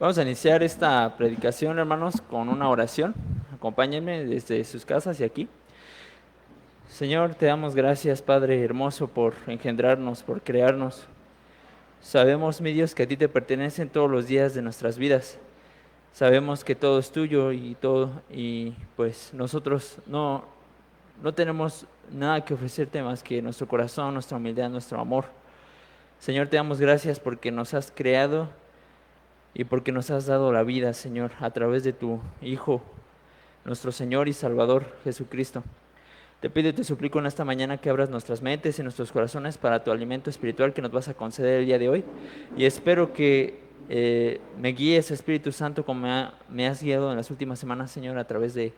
Vamos a iniciar esta predicación, hermanos, con una oración. Acompáñenme desde sus casas y aquí. Señor, te damos gracias, Padre hermoso, por engendrarnos, por crearnos. Sabemos, mi Dios, que a ti te pertenecen todos los días de nuestras vidas. Sabemos que todo es tuyo y todo, y pues nosotros no tenemos nada que ofrecerte más que nuestro corazón, nuestra humildad, nuestro amor. Señor, te damos gracias porque nos has creado y porque nos has dado la vida, Señor, a través de tu Hijo, nuestro Señor y Salvador Jesucristo. Te pido y te suplico en esta mañana que abras nuestras mentes y nuestros corazones para tu alimento espiritual que nos vas a conceder el día de hoy. Y espero que me guíes, Espíritu Santo, como me has guiado en las últimas semanas, Señor, a través de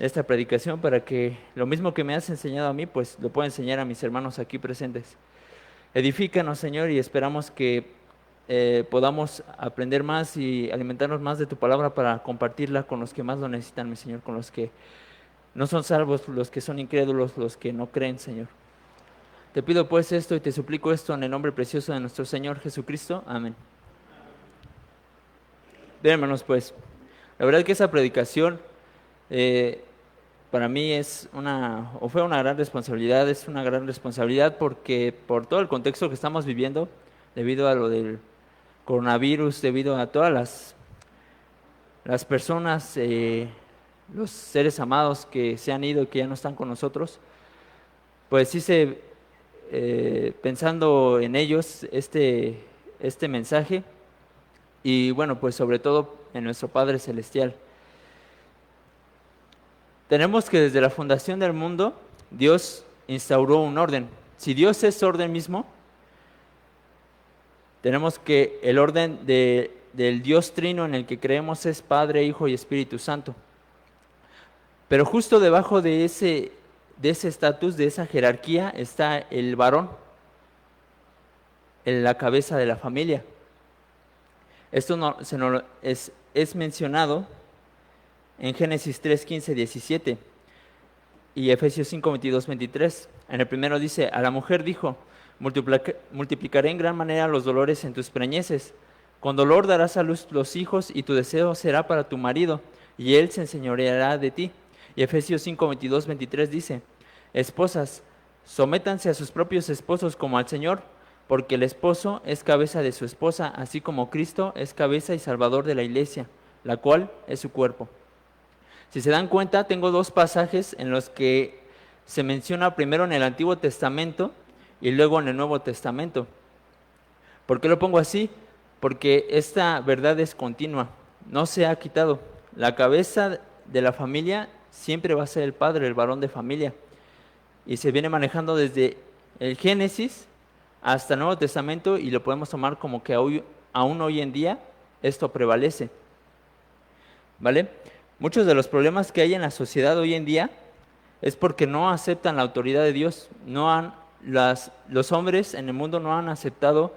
esta predicación, para que lo mismo que me has enseñado a mí, pues lo pueda enseñar a mis hermanos aquí presentes. Edifícanos, Señor, y esperamos que podamos aprender más y alimentarnos más de tu palabra para compartirla con los que más lo necesitan, mi Señor, con los que no son salvos, los que son incrédulos, los que no creen, Señor. Te pido pues esto y te suplico esto en el nombre precioso de nuestro Señor Jesucristo. Amén. Bien, hermanos, pues, la verdad que esa predicación eh, para mí fue una gran responsabilidad, es una gran responsabilidad porque por todo el contexto que estamos viviendo, debido a lo del coronavirus, debido a todas las personas, los seres amados que se han ido y que ya no están con nosotros, pues hice, pensando en ellos, este mensaje y bueno, pues sobre todo en nuestro Padre Celestial. Tenemos que desde la fundación del mundo, Dios instauró un orden. Si Dios es orden mismo, tenemos que el orden del Dios Trino en el que creemos es Padre, Hijo y Espíritu Santo. Pero justo debajo de ese estatus, de esa jerarquía, está el varón, en la cabeza de la familia. Esto es mencionado en Génesis 3, 15, 17 y Efesios 5, 22, 23. En el primero dice, a la mujer dijo, multiplicaré en gran manera los dolores en tus preñeces. Con dolor darás a luz los hijos y tu deseo será para tu marido y él se enseñoreará de ti. Y Efesios 5, 22, 23 dice, esposas, sométanse a sus propios esposos como al Señor, porque el esposo es cabeza de su esposa, así como Cristo es cabeza y salvador de la iglesia, la cual es su cuerpo. Si se dan cuenta, tengo dos pasajes en los que se menciona primero en el Antiguo Testamento y luego en el Nuevo Testamento. ¿Por qué lo pongo así? Porque esta verdad es continua, no se ha quitado. La cabeza de la familia siempre va a ser el padre, el varón de familia. Y se viene manejando desde el Génesis hasta el Nuevo Testamento y lo podemos tomar como que aún hoy en día esto prevalece. ¿Vale? Muchos de los problemas que hay en la sociedad hoy en día es porque no aceptan la autoridad de Dios. Los hombres en el mundo no han aceptado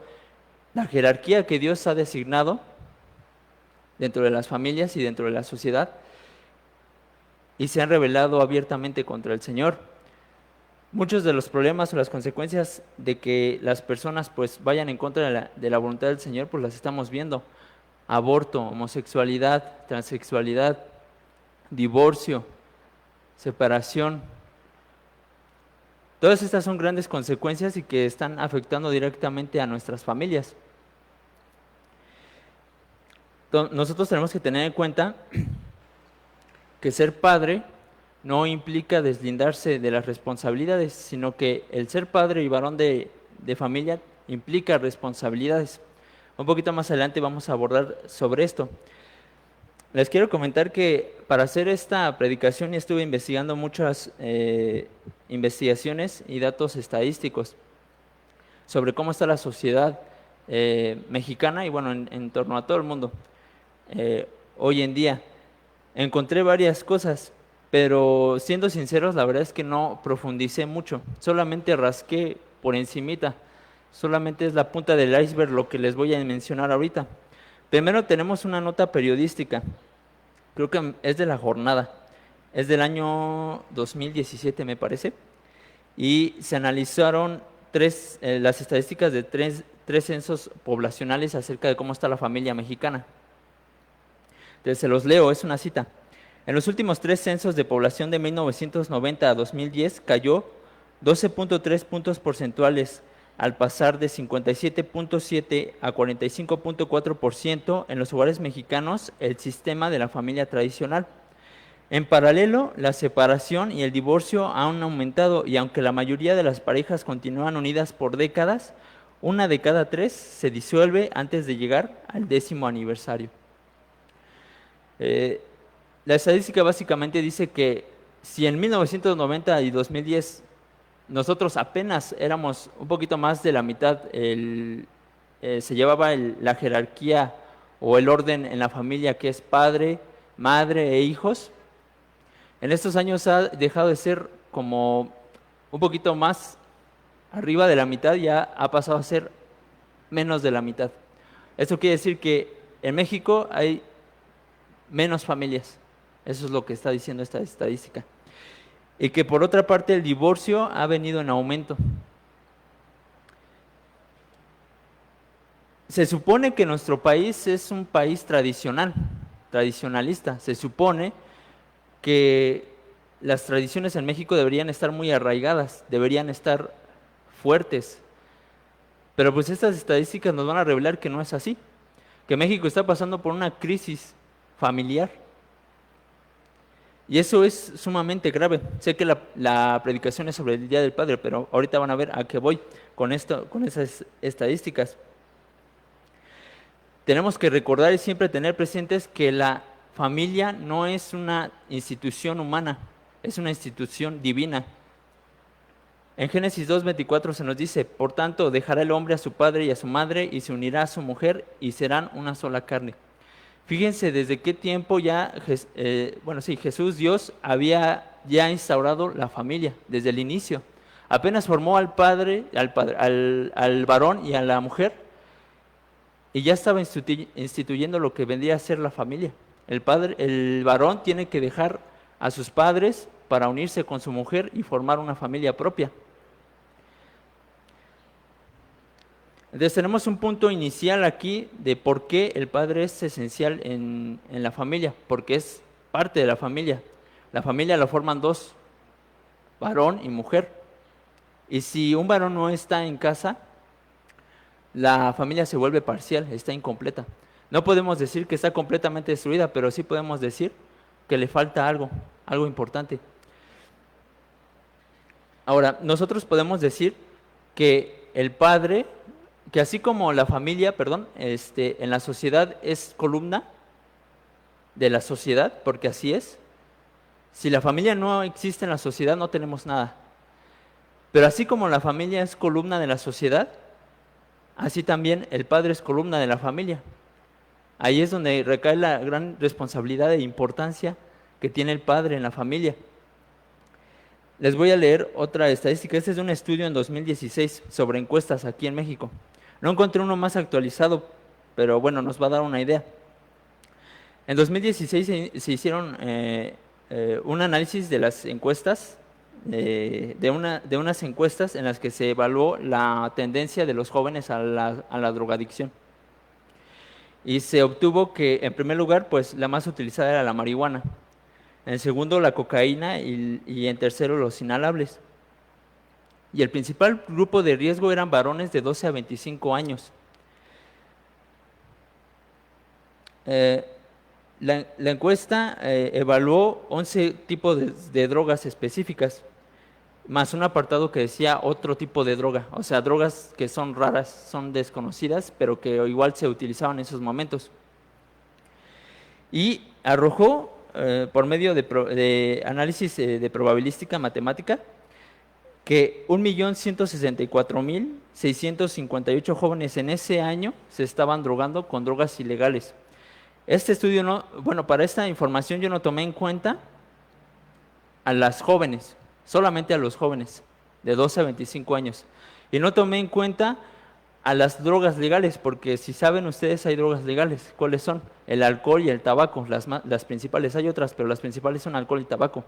la jerarquía que Dios ha designado dentro de las familias y dentro de la sociedad y se han rebelado abiertamente contra el Señor. Muchos de los problemas o las consecuencias de que las personas pues vayan en contra de la voluntad del Señor pues las estamos viendo. Aborto, homosexualidad, transexualidad, divorcio, separación. Todas estas son grandes consecuencias y que están afectando directamente a nuestras familias. Nosotros tenemos que tener en cuenta que ser padre no implica deslindarse de las responsabilidades, sino que el ser padre y varón de familia implica responsabilidades. Un poquito más adelante vamos a abordar sobre esto. Les quiero comentar que para hacer esta predicación estuve investigando muchas investigaciones y datos estadísticos sobre cómo está la sociedad mexicana y bueno, en torno a todo el mundo hoy en día. Encontré varias cosas, pero siendo sinceros, la verdad es que no profundicé mucho, solamente rasqué por encimita, solamente es la punta del iceberg lo que les voy a mencionar ahorita. Primero tenemos una nota periodística, creo que es de La Jornada, es del año 2017 me parece, y se analizaron las estadísticas de tres censos poblacionales acerca de cómo está la familia mexicana. Entonces, se los leo, es una cita. En los últimos 3 censos de población de 1990 a 2010 cayó 12.3 puntos porcentuales al pasar de 57.7 a 45.4% en los hogares mexicanos el sistema de la familia tradicional. En paralelo, la separación y el divorcio han aumentado y aunque la mayoría de las parejas continúan unidas por décadas, 1 de cada 3 se disuelve antes de llegar al 10º aniversario. La estadística básicamente dice que si en 1990 y 2010 nosotros apenas éramos un poquito más de la mitad, se llevaba la jerarquía o el orden en la familia que es padre, madre e hijos, en estos años ha dejado de ser como un poquito más arriba de la mitad, ya ha pasado a ser menos de la mitad. Esto quiere decir que en México hay menos familias. Eso es lo que está diciendo esta estadística. Y que por otra parte el divorcio ha venido en aumento. Se supone que nuestro país es un país tradicionalista. Se supone que las tradiciones en México deberían estar muy arraigadas, deberían estar fuertes. Pero pues estas estadísticas nos van a revelar que no es así, que México está pasando por una crisis familiar. Y eso es sumamente grave. Sé que la predicación es sobre el Día del Padre, pero ahorita van a ver a qué voy con esas estadísticas. Tenemos que recordar y siempre tener presentes que la familia no es una institución humana, es una institución divina. En Génesis 2:24 se nos dice: por tanto, dejará el hombre a su padre y a su madre y se unirá a su mujer y serán una sola carne. Fíjense desde qué tiempo ya, Jesús, Dios, había ya instaurado la familia, desde el inicio. Apenas formó al varón y a la mujer, y ya estaba instituyendo lo que vendría a ser la familia. El varón tiene que dejar a sus padres para unirse con su mujer y formar una familia propia. Entonces tenemos un punto inicial aquí de por qué el padre es esencial en la familia, porque es parte de la familia. La familia la forman dos, varón y mujer. Y si un varón no está en casa, la familia se vuelve parcial, está incompleta. No podemos decir que está completamente destruida, pero sí podemos decir que le falta algo importante. Ahora, nosotros podemos decir que el padre, que así como la familia, en la sociedad es columna de la sociedad, porque así es. Si la familia no existe en la sociedad, no tenemos nada. Pero así como la familia es columna de la sociedad, así también el padre es columna de la familia. Ahí es donde recae la gran responsabilidad e importancia que tiene el padre en la familia. Les voy a leer otra estadística. Este es de un estudio en 2016 sobre encuestas aquí en México. No encontré uno más actualizado, pero bueno, nos va a dar una idea. En 2016 se hicieron un análisis de las encuestas, de unas encuestas en las que se evaluó la tendencia de los jóvenes a la drogadicción. Y se obtuvo que, en primer lugar, pues la más utilizada era la marihuana. En segundo, la cocaína y en tercero, los inhalables. Y el principal grupo de riesgo eran varones de 12 a 25 años. La encuesta evaluó 11 tipos de drogas específicas, más un apartado que decía otro tipo de droga, o sea, drogas que son raras, son desconocidas, pero que igual se utilizaban en esos momentos. Y arrojó, por medio de análisis de probabilística matemática, que 1.164.658 jóvenes en ese año se estaban drogando con drogas ilegales. Este estudio para esta información yo no tomé en cuenta a las jóvenes, solamente a los jóvenes de 12 a 25 años. Y no tomé en cuenta a las drogas legales, porque si saben ustedes hay drogas legales. ¿Cuáles son? El alcohol y el tabaco, las principales. Hay otras, pero las principales son alcohol y tabaco.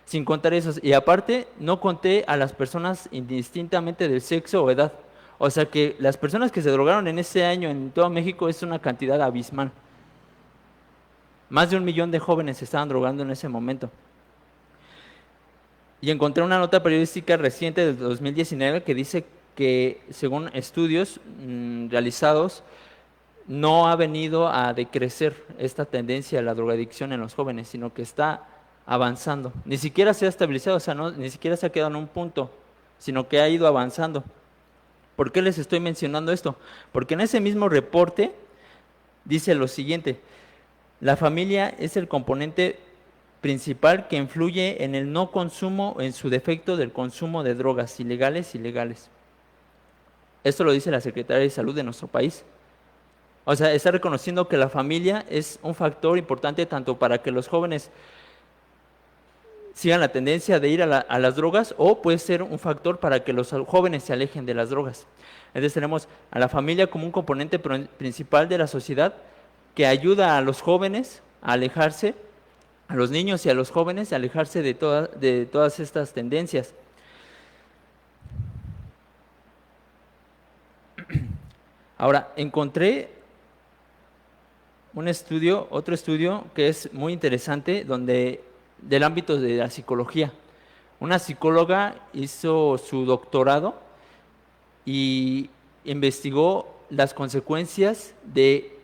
Sin contar esos. Y aparte, no conté a las personas indistintamente del sexo o edad. O sea que las personas que se drogaron en ese año en todo México es una cantidad abismal. Más de 1 millón de jóvenes se estaban drogando en ese momento. Y encontré una nota periodística reciente del 2019 que dice que, según estudios realizados, no ha venido a decrecer esta tendencia a la drogadicción en los jóvenes, sino que está avanzando. Ni siquiera se ha estabilizado, o sea, ni siquiera se ha quedado en un punto, sino que ha ido avanzando. ¿Por qué les estoy mencionando esto? Porque en ese mismo reporte dice lo siguiente: la familia es el componente principal que influye en el no consumo, en su defecto del consumo de drogas ilegales y legales. Esto lo dice la Secretaría de Salud de nuestro país. O sea, está reconociendo que la familia es un factor importante tanto para que los jóvenes sigan la tendencia de ir a las drogas, o puede ser un factor para que los jóvenes se alejen de las drogas. Entonces tenemos a la familia como un componente principal de la sociedad que ayuda a los jóvenes a alejarse, a los niños y a los jóvenes a alejarse de todas estas tendencias. Ahora, encontré otro estudio que es muy interesante, del ámbito de la psicología. Una psicóloga hizo su doctorado y investigó las consecuencias de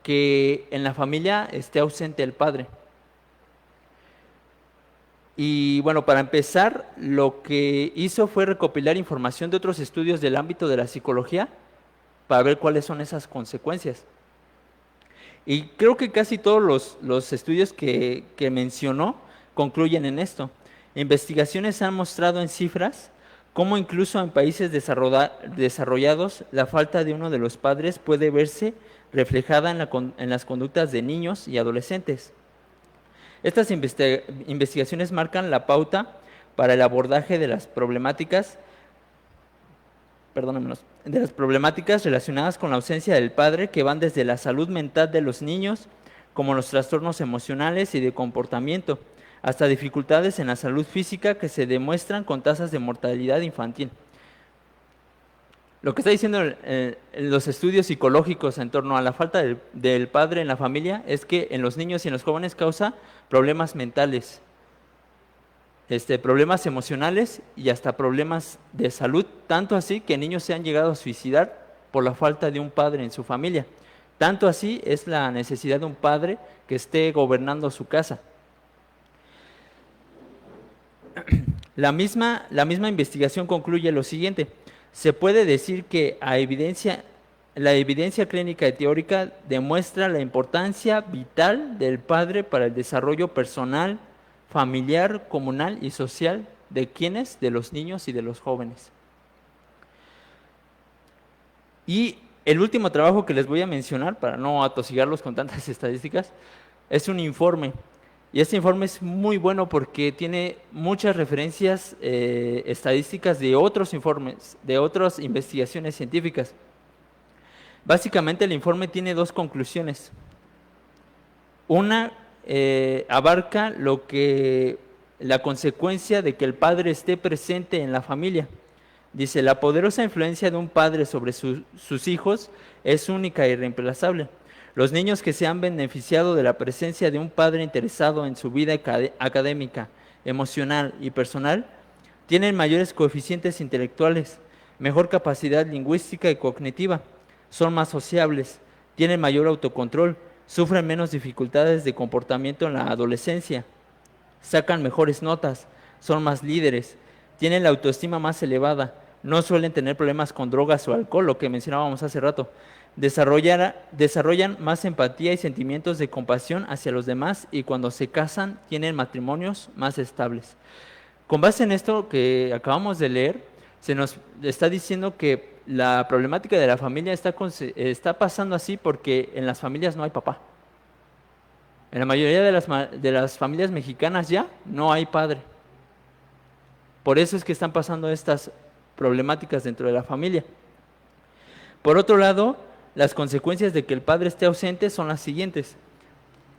que en la familia esté ausente el padre. Y bueno, para empezar, lo que hizo fue recopilar información de otros estudios del ámbito de la psicología para ver cuáles son esas consecuencias. Y creo que casi todos los estudios que mencionó concluyen en esto. Investigaciones han mostrado en cifras cómo incluso en países desarrollados la falta de uno de los padres puede verse reflejada en las conductas de niños y adolescentes. Estas investigaciones marcan la pauta para el abordaje de las problemáticas relacionadas con la ausencia del padre, que van desde la salud mental de los niños, como los trastornos emocionales y de comportamiento, hasta dificultades en la salud física que se demuestran con tasas de mortalidad infantil. Lo que está diciendo los estudios psicológicos en torno a la falta del padre en la familia es que en los niños y en los jóvenes causa problemas mentales, problemas emocionales y hasta problemas de salud, tanto así que niños se han llegado a suicidar por la falta de un padre en su familia. Tanto así es la necesidad de un padre que esté gobernando su casa. La misma investigación concluye lo siguiente: se puede decir que la evidencia clínica y teórica demuestra la importancia vital del padre para el desarrollo personal, familiar, comunal y social de los niños y de los jóvenes. Y el último trabajo que les voy a mencionar, para no atosigarlos con tantas estadísticas, es un informe. Y este informe es muy bueno porque tiene muchas referencias estadísticas de otros informes, de otras investigaciones científicas. Básicamente el informe tiene dos conclusiones. Una abarca la consecuencia de que el padre esté presente en la familia. Dice: la poderosa influencia de un padre sobre sus hijos es única e irreemplazable. Los niños que se han beneficiado de la presencia de un padre interesado en su vida académica, emocional y personal tienen mayores coeficientes intelectuales, mejor capacidad lingüística y cognitiva, son más sociables, tienen mayor autocontrol, sufren menos dificultades de comportamiento en la adolescencia, sacan mejores notas, son más líderes, tienen la autoestima más elevada, no suelen tener problemas con drogas o alcohol, lo que mencionábamos hace rato. Desarrollan más empatía y sentimientos de compasión hacia los demás, y cuando se casan tienen matrimonios más estables. Con base en esto que acabamos de leer, se nos está diciendo que la problemática de la familia está pasando así porque en las familias no hay papá. En la mayoría de las familias mexicanas ya no hay padre. Por eso es que están pasando estas problemáticas dentro de la familia. Por otro lado, las consecuencias de que el padre esté ausente son las siguientes.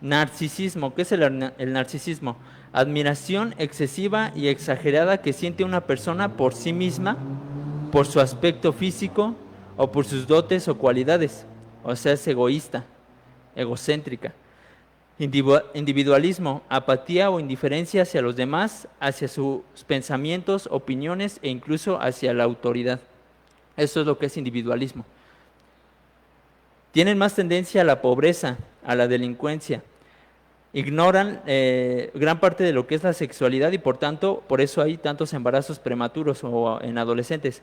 Narcisismo. ¿Qué es el narcisismo? Admiración excesiva y exagerada que siente una persona por sí misma, por su aspecto físico o por sus dotes o cualidades. O sea, es egoísta, egocéntrica. Individualismo, apatía o indiferencia hacia los demás, hacia sus pensamientos, opiniones e incluso hacia la autoridad. Eso es lo que es individualismo. Tienen más tendencia a la pobreza, a la delincuencia. Ignoran gran parte de lo que es la sexualidad y por tanto, por eso hay tantos embarazos prematuros o en adolescentes.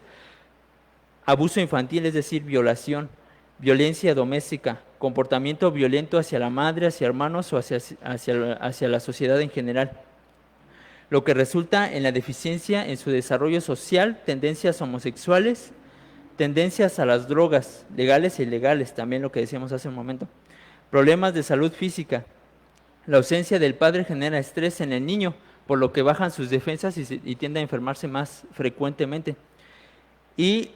Abuso infantil, es decir, violación, violencia doméstica, comportamiento violento hacia la madre, hacia hermanos o hacia la sociedad en general, lo que resulta en la deficiencia en su desarrollo social, tendencias homosexuales, tendencias a las drogas, legales e ilegales, también lo que decíamos hace un momento, problemas de salud física. La ausencia del padre genera estrés en el niño, por lo que bajan sus defensas y tiende a enfermarse más frecuentemente. Y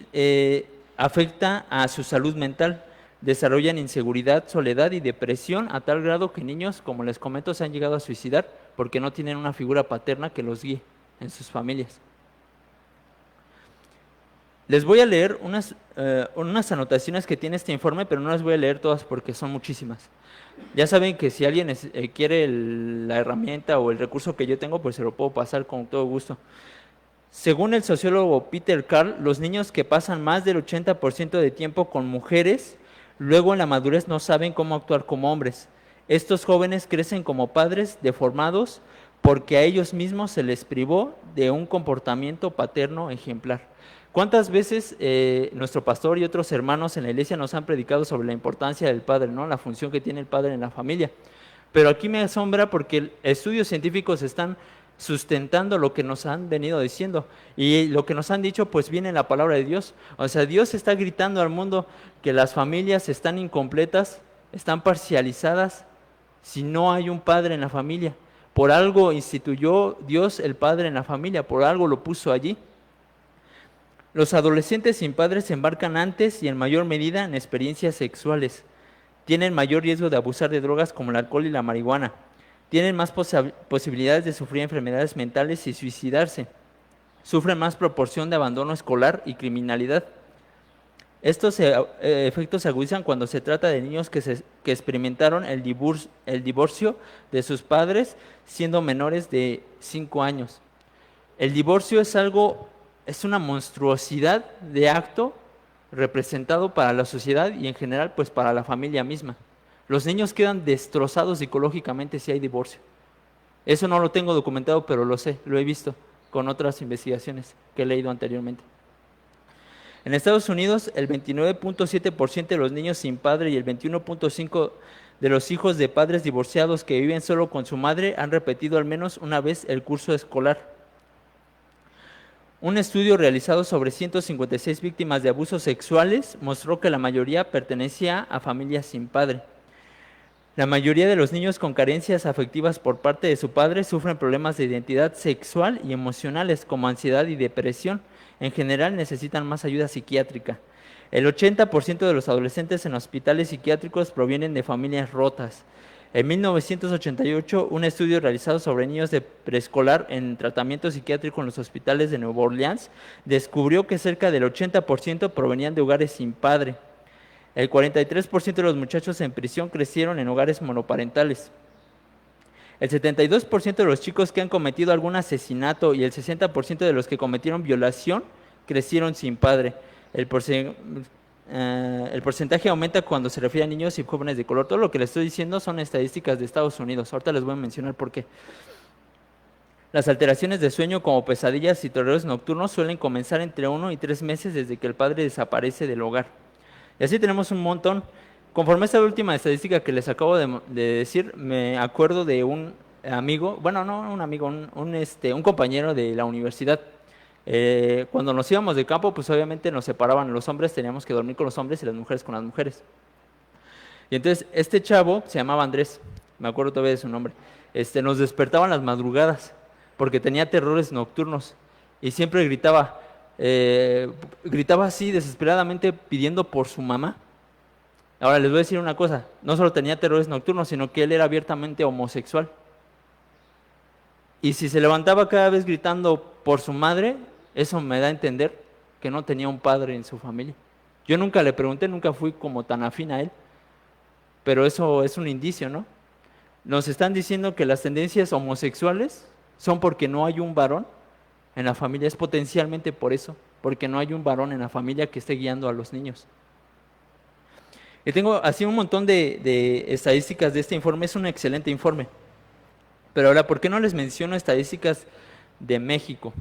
afecta a su salud mental. Desarrollan inseguridad, soledad y depresión a tal grado que niños, como les comento, se han llegado a suicidar porque no tienen una figura paterna que los guíe en sus familias. Les voy a leer unas anotaciones que tiene este informe, pero no las voy a leer todas porque son muchísimas. Ya saben que si alguien quiere la herramienta o el recurso que yo tengo, pues se lo puedo pasar con todo gusto. Según el sociólogo Peter Carl, los niños que pasan más del 80% de tiempo con mujeres, luego en la madurez no saben cómo actuar como hombres. Estos jóvenes crecen como padres deformados porque a ellos mismos se les privó de un comportamiento paterno ejemplar. ¿Cuántas veces nuestro pastor y otros hermanos en la iglesia nos han predicado sobre la importancia del padre, ¿no? La función que tiene el padre en la familia? Pero aquí me asombra porque estudios científicos están sustentando lo que nos han venido diciendo. Y lo que nos han dicho, pues viene en la palabra de Dios. O sea, Dios está gritando al mundo que las familias están incompletas, están parcializadas, si no hay un padre en la familia. Por algo instituyó Dios el padre en la familia, por algo lo puso allí. Los adolescentes sin padres se embarcan antes y en mayor medida en experiencias sexuales. Tienen mayor riesgo de abusar de drogas como el alcohol y la marihuana. Tienen más posibilidades de sufrir enfermedades mentales y suicidarse. Sufren más proporción de abandono escolar y criminalidad. Estos efectos se agudizan cuando se trata de niños que experimentaron el divorcio de sus padres siendo menores de 5 años. El divorcio es una monstruosidad de acto representado para la sociedad y en general pues para la familia misma. Los niños quedan destrozados psicológicamente si hay divorcio. Eso no lo tengo documentado, pero lo sé, lo he visto con otras investigaciones que he leído anteriormente. En Estados Unidos, el 29.7% de los niños sin padre y el 21.5% de los hijos de padres divorciados que viven solo con su madre han repetido al menos una vez el curso escolar. Un estudio realizado sobre 156 víctimas de abusos sexuales mostró que la mayoría pertenecía a familias sin padre. La mayoría de los niños con carencias afectivas por parte de su padre sufren problemas de identidad sexual y emocionales como ansiedad y depresión. En general necesitan más ayuda psiquiátrica. El 80% de los adolescentes en hospitales psiquiátricos provienen de familias rotas. En 1988, un estudio realizado sobre niños de preescolar en tratamiento psiquiátrico en los hospitales de Nueva Orleans descubrió que cerca del 80% provenían de hogares sin padre. El 43% de los muchachos en prisión crecieron en hogares monoparentales. El 72% de los chicos que han cometido algún asesinato y el 60% de los que cometieron violación crecieron sin padre. El porcentaje aumenta cuando se refiere a niños y jóvenes de color. Todo lo que les estoy diciendo son estadísticas de Estados Unidos. Ahorita les voy a mencionar por qué. Las alteraciones de sueño como pesadillas y terrores nocturnos suelen comenzar entre 1 y 3 meses desde que el padre desaparece del hogar. Y así tenemos un montón. Conforme a esta última estadística que les acabo de decir, me acuerdo de un amigo, bueno, no un amigo, un compañero de la universidad. Cuando nos íbamos de campo, pues obviamente nos separaban los hombres, teníamos que dormir con los hombres y las mujeres con las mujeres. Y entonces este chavo se llamaba Andrés, me acuerdo todavía de su nombre, nos despertaban las madrugadas porque tenía terrores nocturnos y siempre gritaba así desesperadamente pidiendo por su mamá. Ahora les voy a decir una cosa, no solo tenía terrores nocturnos, sino que él era abiertamente homosexual. Y si se levantaba cada vez gritando por su madre, eso me da a entender que no tenía un padre en su familia. Yo nunca le pregunté, nunca fui como tan afín a él, pero eso es un indicio, ¿no? Nos están diciendo que las tendencias homosexuales son porque no hay un varón en la familia, es potencialmente por eso, porque no hay un varón en la familia que esté guiando a los niños. Y tengo así un montón de estadísticas de este informe, es un excelente informe. Pero ahora, ¿por qué no les menciono estadísticas de México?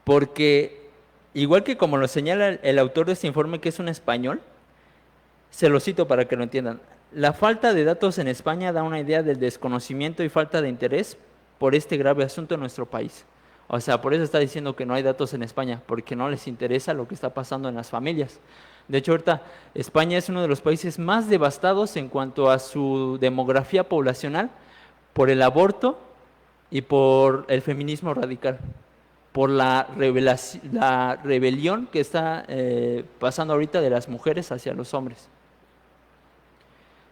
Porque, igual que como lo señala el autor de este informe, que es un español, se lo cito para que lo entiendan. La falta de datos en España da una idea del desconocimiento y falta de interés por este grave asunto en nuestro país. O sea, por eso está diciendo que no hay datos en España, porque no les interesa lo que está pasando en las familias. De hecho, ahorita España es uno de los países más devastados en cuanto a su demografía poblacional por el aborto y por el feminismo radical, por la rebelión que está pasando ahorita de las mujeres hacia los hombres.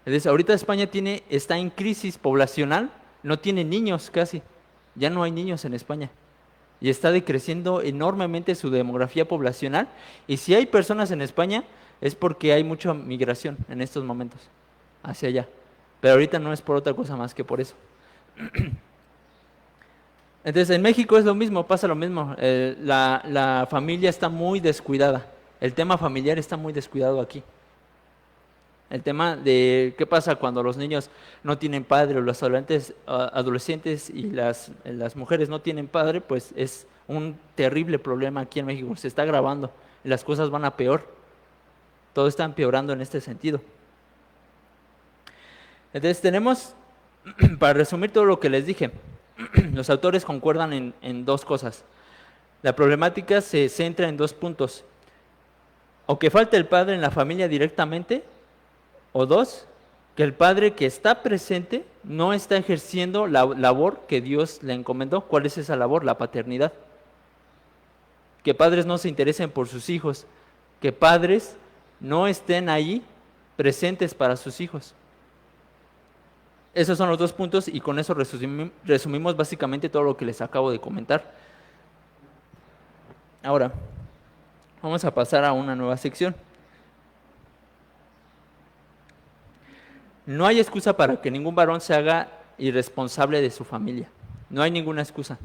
Entonces, ahorita España está en crisis poblacional, no tiene niños casi, ya no hay niños en España. Y está decreciendo enormemente su demografía poblacional. Y si hay personas en España, es porque hay mucha migración en estos momentos hacia allá. Pero ahorita no es por otra cosa más que por eso. Entonces, en México es lo mismo, pasa lo mismo. La familia está muy descuidada. El tema familiar está muy descuidado aquí. El tema de qué pasa cuando los niños no tienen padre, o los adolescentes y las mujeres no tienen padre, pues es un terrible problema aquí en México. Se está agravando y las cosas van a peor. Todo está empeorando en este sentido. Entonces tenemos, para resumir todo lo que les dije, los autores concuerdan en dos cosas. La problemática se centra en dos puntos. O que falta el padre en la familia directamente, o dos, que el padre que está presente no está ejerciendo la labor que Dios le encomendó. ¿Cuál es esa labor? La paternidad. Que padres no se interesen por sus hijos, que padres no estén ahí presentes para sus hijos. Esos son los dos puntos y con eso resumimos básicamente todo lo que les acabo de comentar. Ahora, vamos a pasar a una nueva sección. No hay excusa para que ningún varón se haga irresponsable de su familia. No hay ninguna excusa.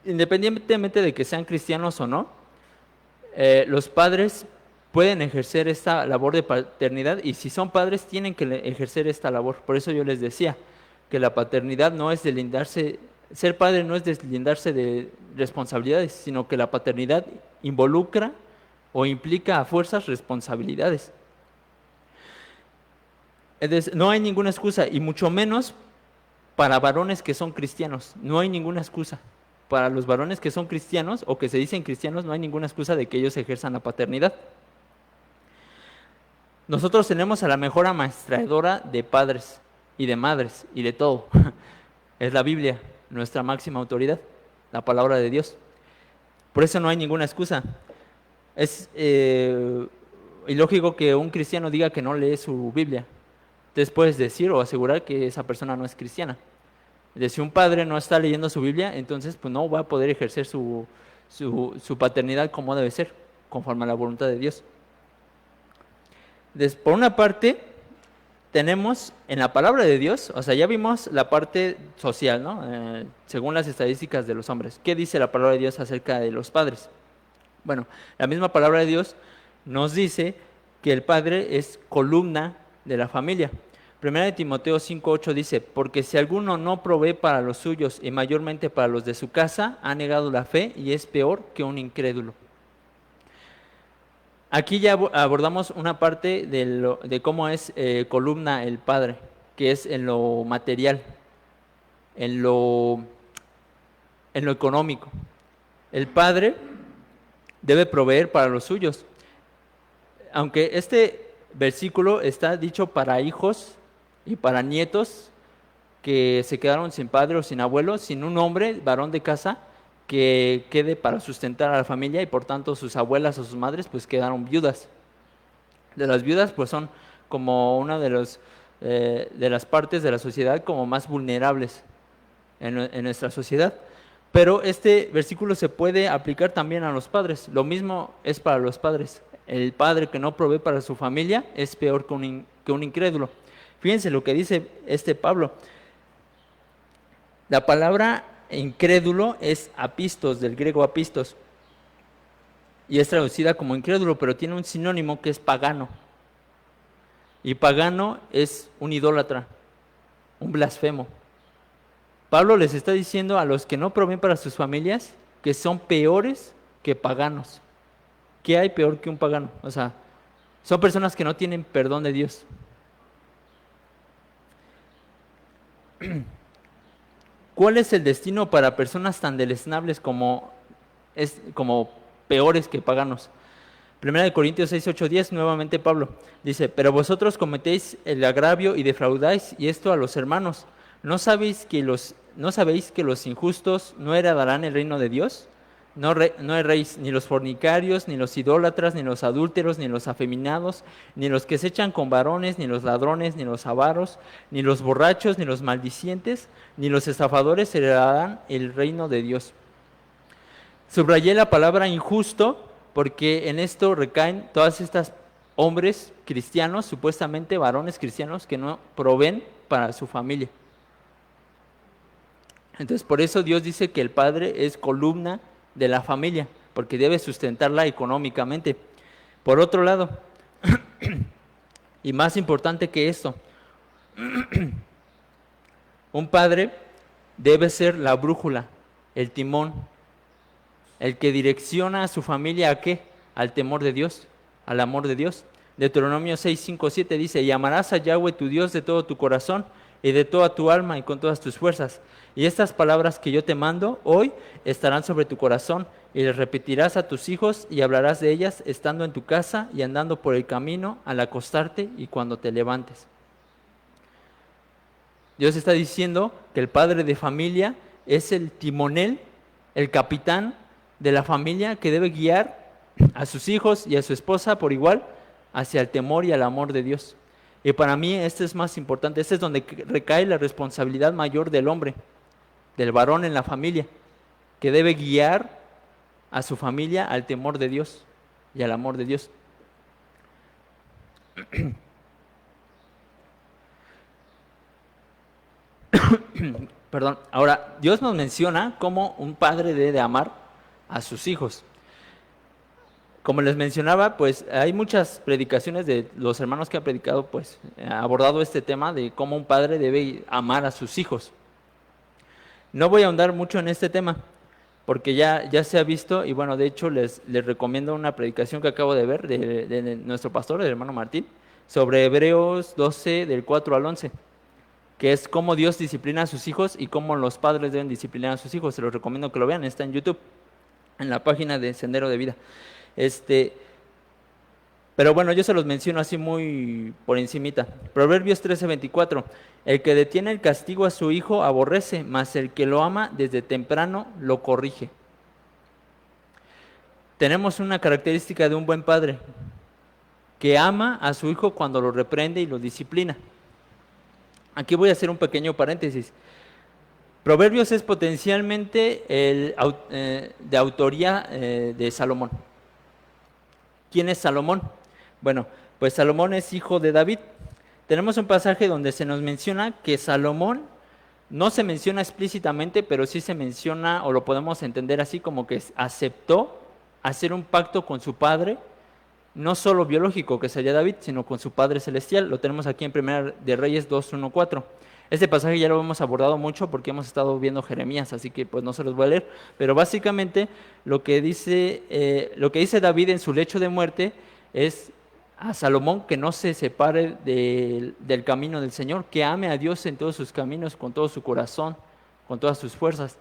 Independientemente de que sean cristianos o no, los padres pueden ejercer esta labor de paternidad y si son padres tienen que ejercer esta labor. Por eso yo les decía que la paternidad no es deslindarse, ser padre no es deslindarse de responsabilidades, sino que la paternidad involucra o implica a fuerzas responsabilidades. Entonces, no hay ninguna excusa, y mucho menos para varones que son cristianos. No hay ninguna excusa. Para los varones que son cristianos o que se dicen cristianos, no hay ninguna excusa de que ellos ejerzan la paternidad. Nosotros tenemos a la mejor amaestradora de padres y de madres y de todo. Es la Biblia, nuestra máxima autoridad, la palabra de Dios. Por eso no hay ninguna excusa. Es ilógico que un cristiano diga que no lee su Biblia. Entonces puedes decir o asegurar que esa persona no es cristiana. Si un padre no está leyendo su Biblia, entonces pues no va a poder ejercer su paternidad como debe ser, conforme a la voluntad de Dios. Por una parte, tenemos en la palabra de Dios, o sea, ya vimos la parte social, ¿no? Según las estadísticas de los hombres. ¿Qué dice la palabra de Dios acerca de los padres? Bueno, la misma palabra de Dios nos dice que el padre es columna de la familia. Primera de Timoteo 5:8 dice, porque si alguno no provee para los suyos y mayormente para los de su casa, ha negado la fe y es peor que un incrédulo. Aquí ya abordamos una parte de cómo es columna el padre, que es en lo material, en lo económico. El padre debe proveer para los suyos. Aunque este versículo está dicho para hijos y para nietos que se quedaron sin padre o sin abuelo, sin un hombre, varón de casa, que quede para sustentar a la familia y por tanto sus abuelas o sus madres pues quedaron viudas. De las viudas pues son como una de las partes de la sociedad como más vulnerables en nuestra sociedad. Pero este versículo se puede aplicar también a los padres. Lo mismo es para los padres. El padre que no provee para su familia es peor que un incrédulo. Fíjense lo que dice Pablo. La palabra incrédulo es apistos, del griego apistos, y es traducida como incrédulo, pero tiene un sinónimo que es pagano. Y pagano es un idólatra, un blasfemo. Pablo les está diciendo a los que no proveen para sus familias que son peores que paganos. ¿Qué hay peor que un pagano? O sea, son personas que no tienen perdón de Dios. ¿Cuál es el destino para personas tan deleznables como peores que paganos? 1 Corintios 6, 8, 10, nuevamente Pablo dice: pero vosotros cometéis el agravio y defraudáis, y esto a los hermanos. ¿No sabéis que los injustos no heredarán el reino de Dios? No erréis, ni los fornicarios, ni los idólatras, ni los adúlteros, ni los afeminados, ni los que se echan con varones, ni los ladrones, ni los avaros, ni los borrachos, ni los maldicientes, ni los estafadores heredarán el reino de Dios. Subrayé la palabra injusto porque en esto recaen todas estas hombres cristianos, supuestamente varones cristianos, que no proveen para su familia. Entonces, por eso Dios dice que el padre es columna de la familia, porque debe sustentarla económicamente. Por otro lado, y más importante que esto, un padre debe ser la brújula, el timón, el que direcciona a su familia ¿a qué? Al temor de Dios, al amor de Dios. Deuteronomio 6, 5, 7 dice: y amarás a Yahweh tu Dios de todo tu corazón y de toda tu alma y con todas tus fuerzas. Y estas palabras que yo te mando hoy estarán sobre tu corazón, y les repetirás a tus hijos y hablarás de ellas estando en tu casa y andando por el camino, al acostarte y cuando te levantes. Dios está diciendo que el padre de familia es el timonel, el capitán de la familia, que debe guiar a sus hijos y a su esposa por igual hacia el temor y el amor de Dios. Y para mí este es más importante, este es donde recae la responsabilidad mayor del hombre, del varón en la familia, que debe guiar a su familia al temor de Dios y al amor de Dios. Perdón. Ahora, Dios nos menciona cómo un padre debe de amar a sus hijos. Como les mencionaba, pues hay muchas predicaciones de los hermanos que han predicado, pues abordado este tema de cómo un padre debe amar a sus hijos. No voy a ahondar mucho en este tema, porque ya se ha visto, y bueno, de hecho les recomiendo una predicación que acabo de ver de nuestro pastor, el hermano Martín, sobre Hebreos 12, del 4 al 11, que es cómo Dios disciplina a sus hijos y cómo los padres deben disciplinar a sus hijos. Se los recomiendo que lo vean, está en YouTube, en la página de Sendero de Vida. Pero bueno, yo se los menciono así muy por encimita. Proverbios 13:24: el que detiene el castigo a su hijo aborrece, mas el que lo ama desde temprano lo corrige. Tenemos una característica de un buen padre, que ama a su hijo cuando lo reprende y lo disciplina. Aquí voy a hacer un pequeño paréntesis. Proverbios es potencialmente de autoría de Salomón. ¿Quién es Salomón? Bueno, pues Salomón es hijo de David. Tenemos un pasaje donde se nos menciona que Salomón, no se menciona explícitamente, pero sí se menciona, o lo podemos entender así, como que aceptó hacer un pacto con su padre, no solo biológico, que sería David, sino con su Padre Celestial. Lo tenemos aquí en 1 de Reyes 2:1-4. Este pasaje ya lo hemos abordado mucho porque hemos estado viendo Jeremías, así que pues no se los voy a leer, pero básicamente lo que dice David en su lecho de muerte es a Salomón que no se separe del camino del Señor, que ame a Dios en todos sus caminos, con todo su corazón, con todas sus fuerzas.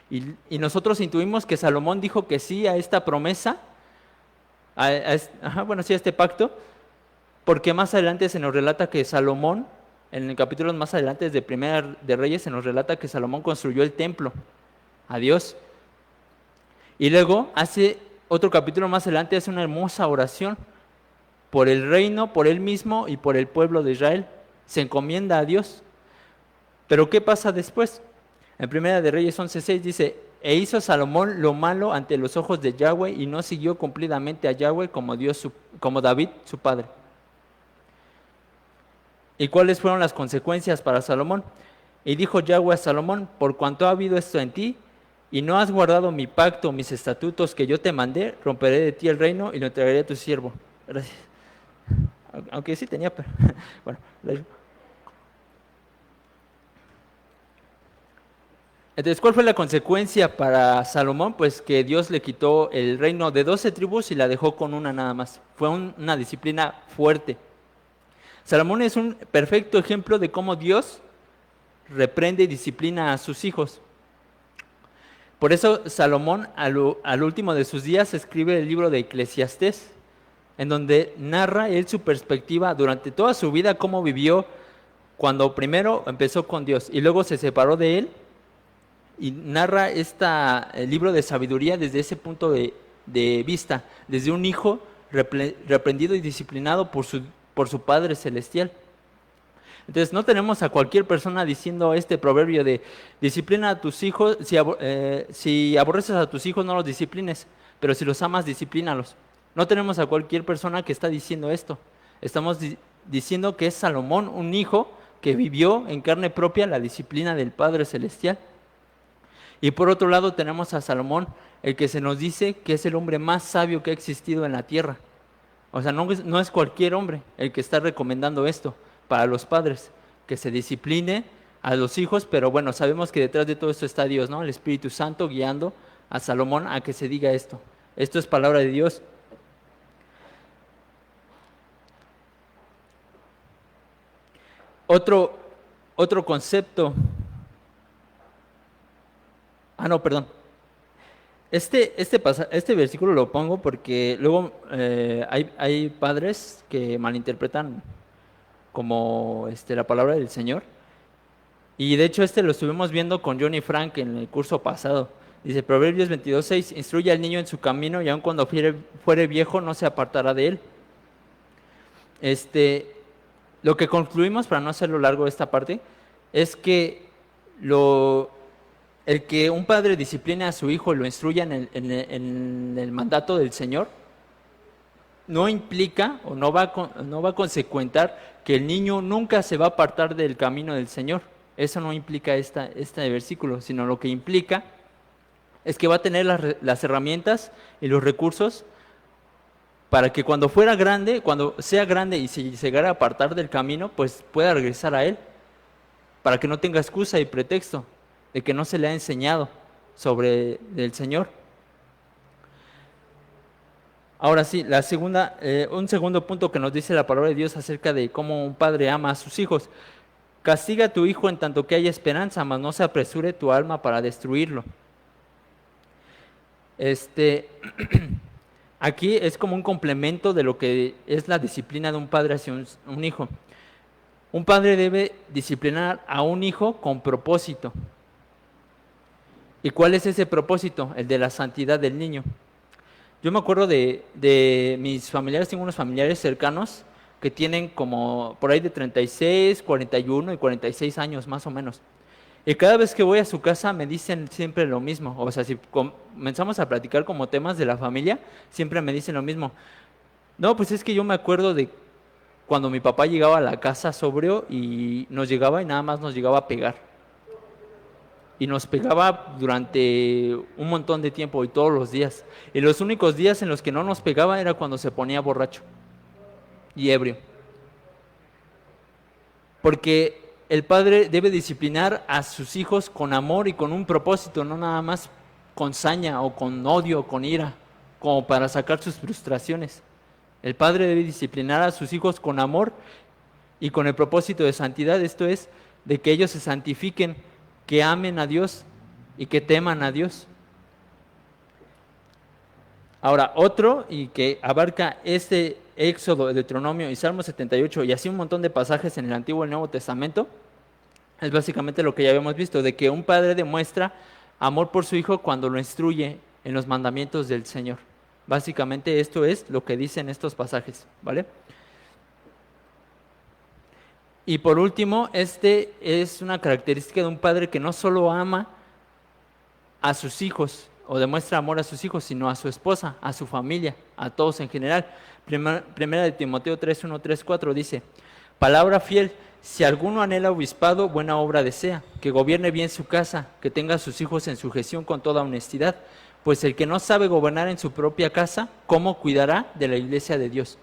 Y nosotros intuimos que Salomón dijo que sí a esta promesa, a este pacto, porque más adelante se nos relata que Salomón, en el capítulo más adelante de Primera de Reyes, se nos relata que Salomón construyó el templo a Dios. Y luego hace otro capítulo más adelante, hace una hermosa oración por el reino, por él mismo y por el pueblo de Israel. Se encomienda a Dios. Pero ¿qué pasa después? En Primera de Reyes 11:6 dice: e hizo Salomón lo malo ante los ojos de Yahweh y no siguió cumplidamente a Yahweh como David su padre. ¿Y cuáles fueron las consecuencias para Salomón? Y dijo Yahweh a Salomón: por cuanto ha habido esto en ti, y no has guardado mi pacto, mis estatutos que yo te mandé, romperé de ti el reino y lo entregaré a tu siervo. Gracias. Aunque sí tenía, pero bueno. Entonces, ¿cuál fue la consecuencia para Salomón? Pues que Dios le quitó el reino de 12 tribus y la dejó con una nada más. Fue una disciplina fuerte. Salomón es un perfecto ejemplo de cómo Dios reprende y disciplina a sus hijos. Por eso Salomón al último de sus días escribe el libro de Eclesiastés, en donde narra él su perspectiva durante toda su vida, cómo vivió cuando primero empezó con Dios y luego se separó de él, y narra el libro de sabiduría desde ese punto de vista, desde un hijo reprendido y disciplinado por su Padre Celestial. Entonces no tenemos a cualquier persona diciendo este proverbio de disciplina a tus hijos, si aborreces a tus hijos no los disciplines, pero si los amas disciplínalos. No tenemos a cualquier persona que está diciendo esto. Estamos diciendo que es Salomón, un hijo que vivió en carne propia la disciplina del Padre Celestial. Y por otro lado tenemos a Salomón, el que se nos dice que es el hombre más sabio que ha existido en la tierra. O sea, no es cualquier hombre el que está recomendando esto para los padres, que se discipline a los hijos, pero bueno, sabemos que detrás de todo esto está Dios, ¿no? El Espíritu Santo guiando a Salomón a que se diga esto. Esto es palabra de Dios. Otro concepto. No, perdón. Este versículo lo pongo porque luego hay padres que malinterpretan como la palabra del Señor. Y de hecho lo estuvimos viendo con Johnny Frank en el curso pasado. Dice Proverbios 22:6: instruye al niño en su camino y aun cuando fuere viejo no se apartará de él. Lo que concluimos, para no hacerlo largo esta parte, es que el que un padre discipline a su hijo y lo instruya en el mandato del Señor, no implica o no va a consecuentar que el niño nunca se va a apartar del camino del Señor. Eso no implica este versículo, sino lo que implica es que va a tener las herramientas y los recursos para que cuando sea grande y se llegara a apartar del camino, pues pueda regresar a él, para que no tenga excusa y pretexto de que no se le ha enseñado sobre el Señor. Ahora sí, un segundo punto que nos dice la palabra de Dios acerca de cómo un padre ama a sus hijos. Castiga a tu hijo en tanto que haya esperanza, mas no se apresure tu alma para destruirlo. Aquí es como un complemento de lo que es la disciplina de un padre hacia un hijo. Un padre debe disciplinar a un hijo con propósito. ¿Y cuál es ese propósito? El de la santidad del niño. Yo me acuerdo de mis familiares, tengo unos familiares cercanos que tienen como por ahí de 36, 41 y 46 años más o menos. Y cada vez que voy a su casa me dicen siempre lo mismo. O sea, si comenzamos a platicar como temas de la familia, siempre me dicen lo mismo. No, pues es que yo me acuerdo de cuando mi papá llegaba a la casa sobrio y nos llegaba y nada más nos llegaba a pegar. Y nos pegaba durante un montón de tiempo y todos los días. Y los únicos días en los que no nos pegaba era cuando se ponía borracho y ebrio. Porque el padre debe disciplinar a sus hijos con amor y con un propósito, no nada más con saña o con odio o con ira, como para sacar sus frustraciones. El padre debe disciplinar a sus hijos con amor y con el propósito de santidad, esto es, de que ellos se santifiquen, que amen a Dios y que teman a Dios. Ahora, otro y que abarca Éxodo, Deuteronomio y Salmo 78 y así un montón de pasajes en el Antiguo y el Nuevo Testamento, es básicamente lo que ya habíamos visto, de que un padre demuestra amor por su hijo cuando lo instruye en los mandamientos del Señor. Básicamente esto es lo que dicen estos pasajes, ¿vale? Y por último, es una característica de un padre que no solo ama a sus hijos o demuestra amor a sus hijos, sino a su esposa, a su familia, a todos en general. Primera de Timoteo 3:1, 3:4 dice: Palabra fiel, si alguno anhela obispado, buena obra desea, que gobierne bien su casa, que tenga a sus hijos en sujeción con toda honestidad, pues el que no sabe gobernar en su propia casa, ¿cómo cuidará de la iglesia de Dios?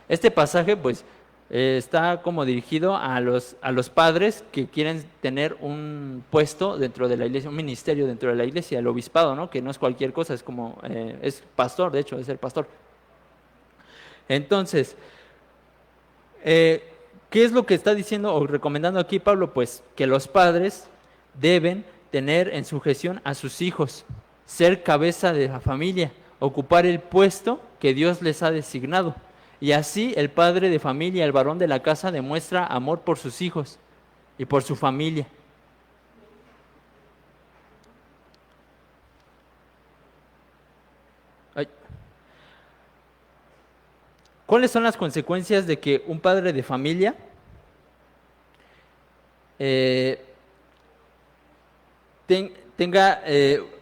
Este pasaje, pues, está como dirigido a los padres que quieren tener un puesto dentro de la iglesia, un ministerio dentro de la iglesia, el obispado, ¿no? Que no es cualquier cosa, es como, es pastor, de hecho, es el pastor. Entonces, ¿qué es lo que está diciendo o recomendando aquí Pablo? Pues que los padres deben tener en sujeción a sus hijos, ser cabeza de la familia, ocupar el puesto que Dios les ha designado. Y así el padre de familia, el varón de la casa, demuestra amor por sus hijos y por su familia. Ay. ¿Cuáles son las consecuencias de que un padre de familia tenga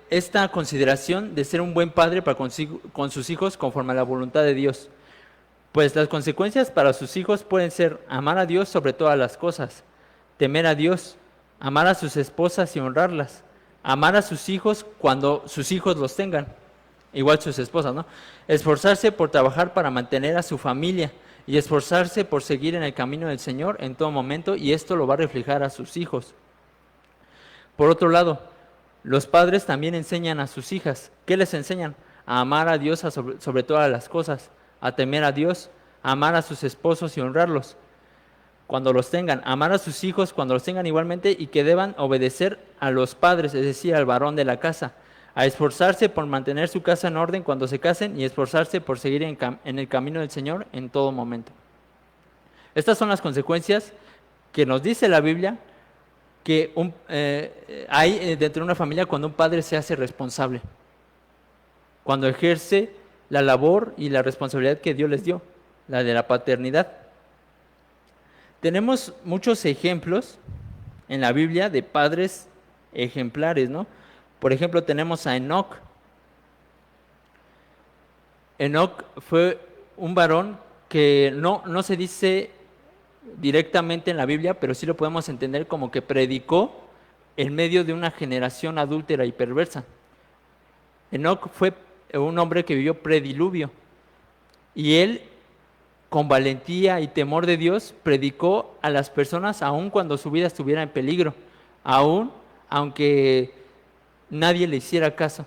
esta consideración de ser un buen padre para con sus hijos conforme a la voluntad de Dios? Pues las consecuencias para sus hijos pueden ser amar a Dios sobre todas las cosas, temer a Dios, amar a sus esposas y honrarlas, amar a sus hijos cuando sus hijos los tengan, igual sus esposas, ¿no? Esforzarse por trabajar para mantener a su familia y esforzarse por seguir en el camino del Señor en todo momento, y esto lo va a reflejar a sus hijos. Por otro lado, los padres también enseñan a sus hijas. ¿Qué les enseñan? A amar a Dios sobre todas las cosas, a temer a Dios, a amar a sus esposos y honrarlos cuando los tengan, a amar a sus hijos cuando los tengan igualmente, y que deban obedecer a los padres, es decir, al varón de la casa, a esforzarse por mantener su casa en orden cuando se casen y esforzarse por seguir en el camino del Señor en todo momento. Estas son las consecuencias que nos dice la Biblia que hay dentro de una familia cuando un padre se hace responsable, cuando ejerce la labor y la responsabilidad que Dios les dio, la de la paternidad. Tenemos muchos ejemplos en la Biblia de padres ejemplares, ¿no? Por ejemplo, tenemos a Enoc. Enoc fue un varón que no se dice directamente en la Biblia, pero sí lo podemos entender como que predicó en medio de una generación adúltera y perversa. Enoc fue un hombre que vivió prediluvio, y él, con valentía y temor de Dios, predicó a las personas aun cuando su vida estuviera en peligro, aun aunque nadie le hiciera caso.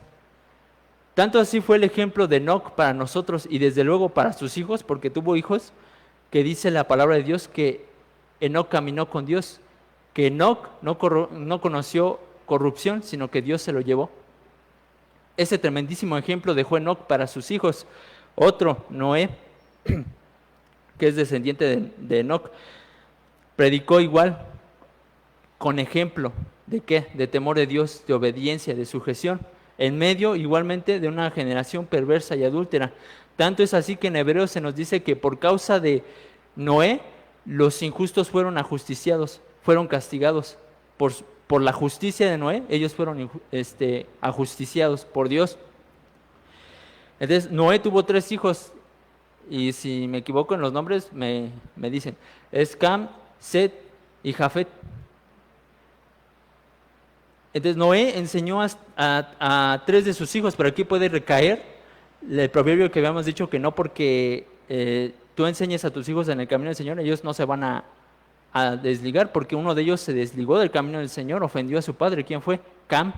Tanto así fue el ejemplo de Enoc para nosotros y desde luego para sus hijos, porque tuvo hijos, que dice la palabra de Dios que Enoc caminó con Dios, que Enoc no conoció corrupción, sino que Dios se lo llevó. Ese tremendísimo ejemplo dejó Enoc para sus hijos. Otro, Noé, que es descendiente de Enoc, predicó igual, con ejemplo de ¿qué? De temor de Dios, de obediencia, de sujeción, en medio igualmente de una generación perversa y adúltera. Tanto es así que en Hebreos se nos dice que por causa de Noé, los injustos fueron ajusticiados, fueron castigados. Por la justicia de Noé, ellos fueron ajusticiados por Dios. Entonces, Noé tuvo 3 hijos, y si me equivoco en los nombres, me dicen. Es Cam, Set y Jafet. Entonces, Noé enseñó a 3 de sus hijos, pero aquí puede recaer el proverbio que habíamos dicho, que no porque tú enseñes a tus hijos en el camino del Señor, ellos no se van a desligar, porque uno de ellos se desligó del camino del Señor, ofendió a su padre. ¿Quién fue? Cam,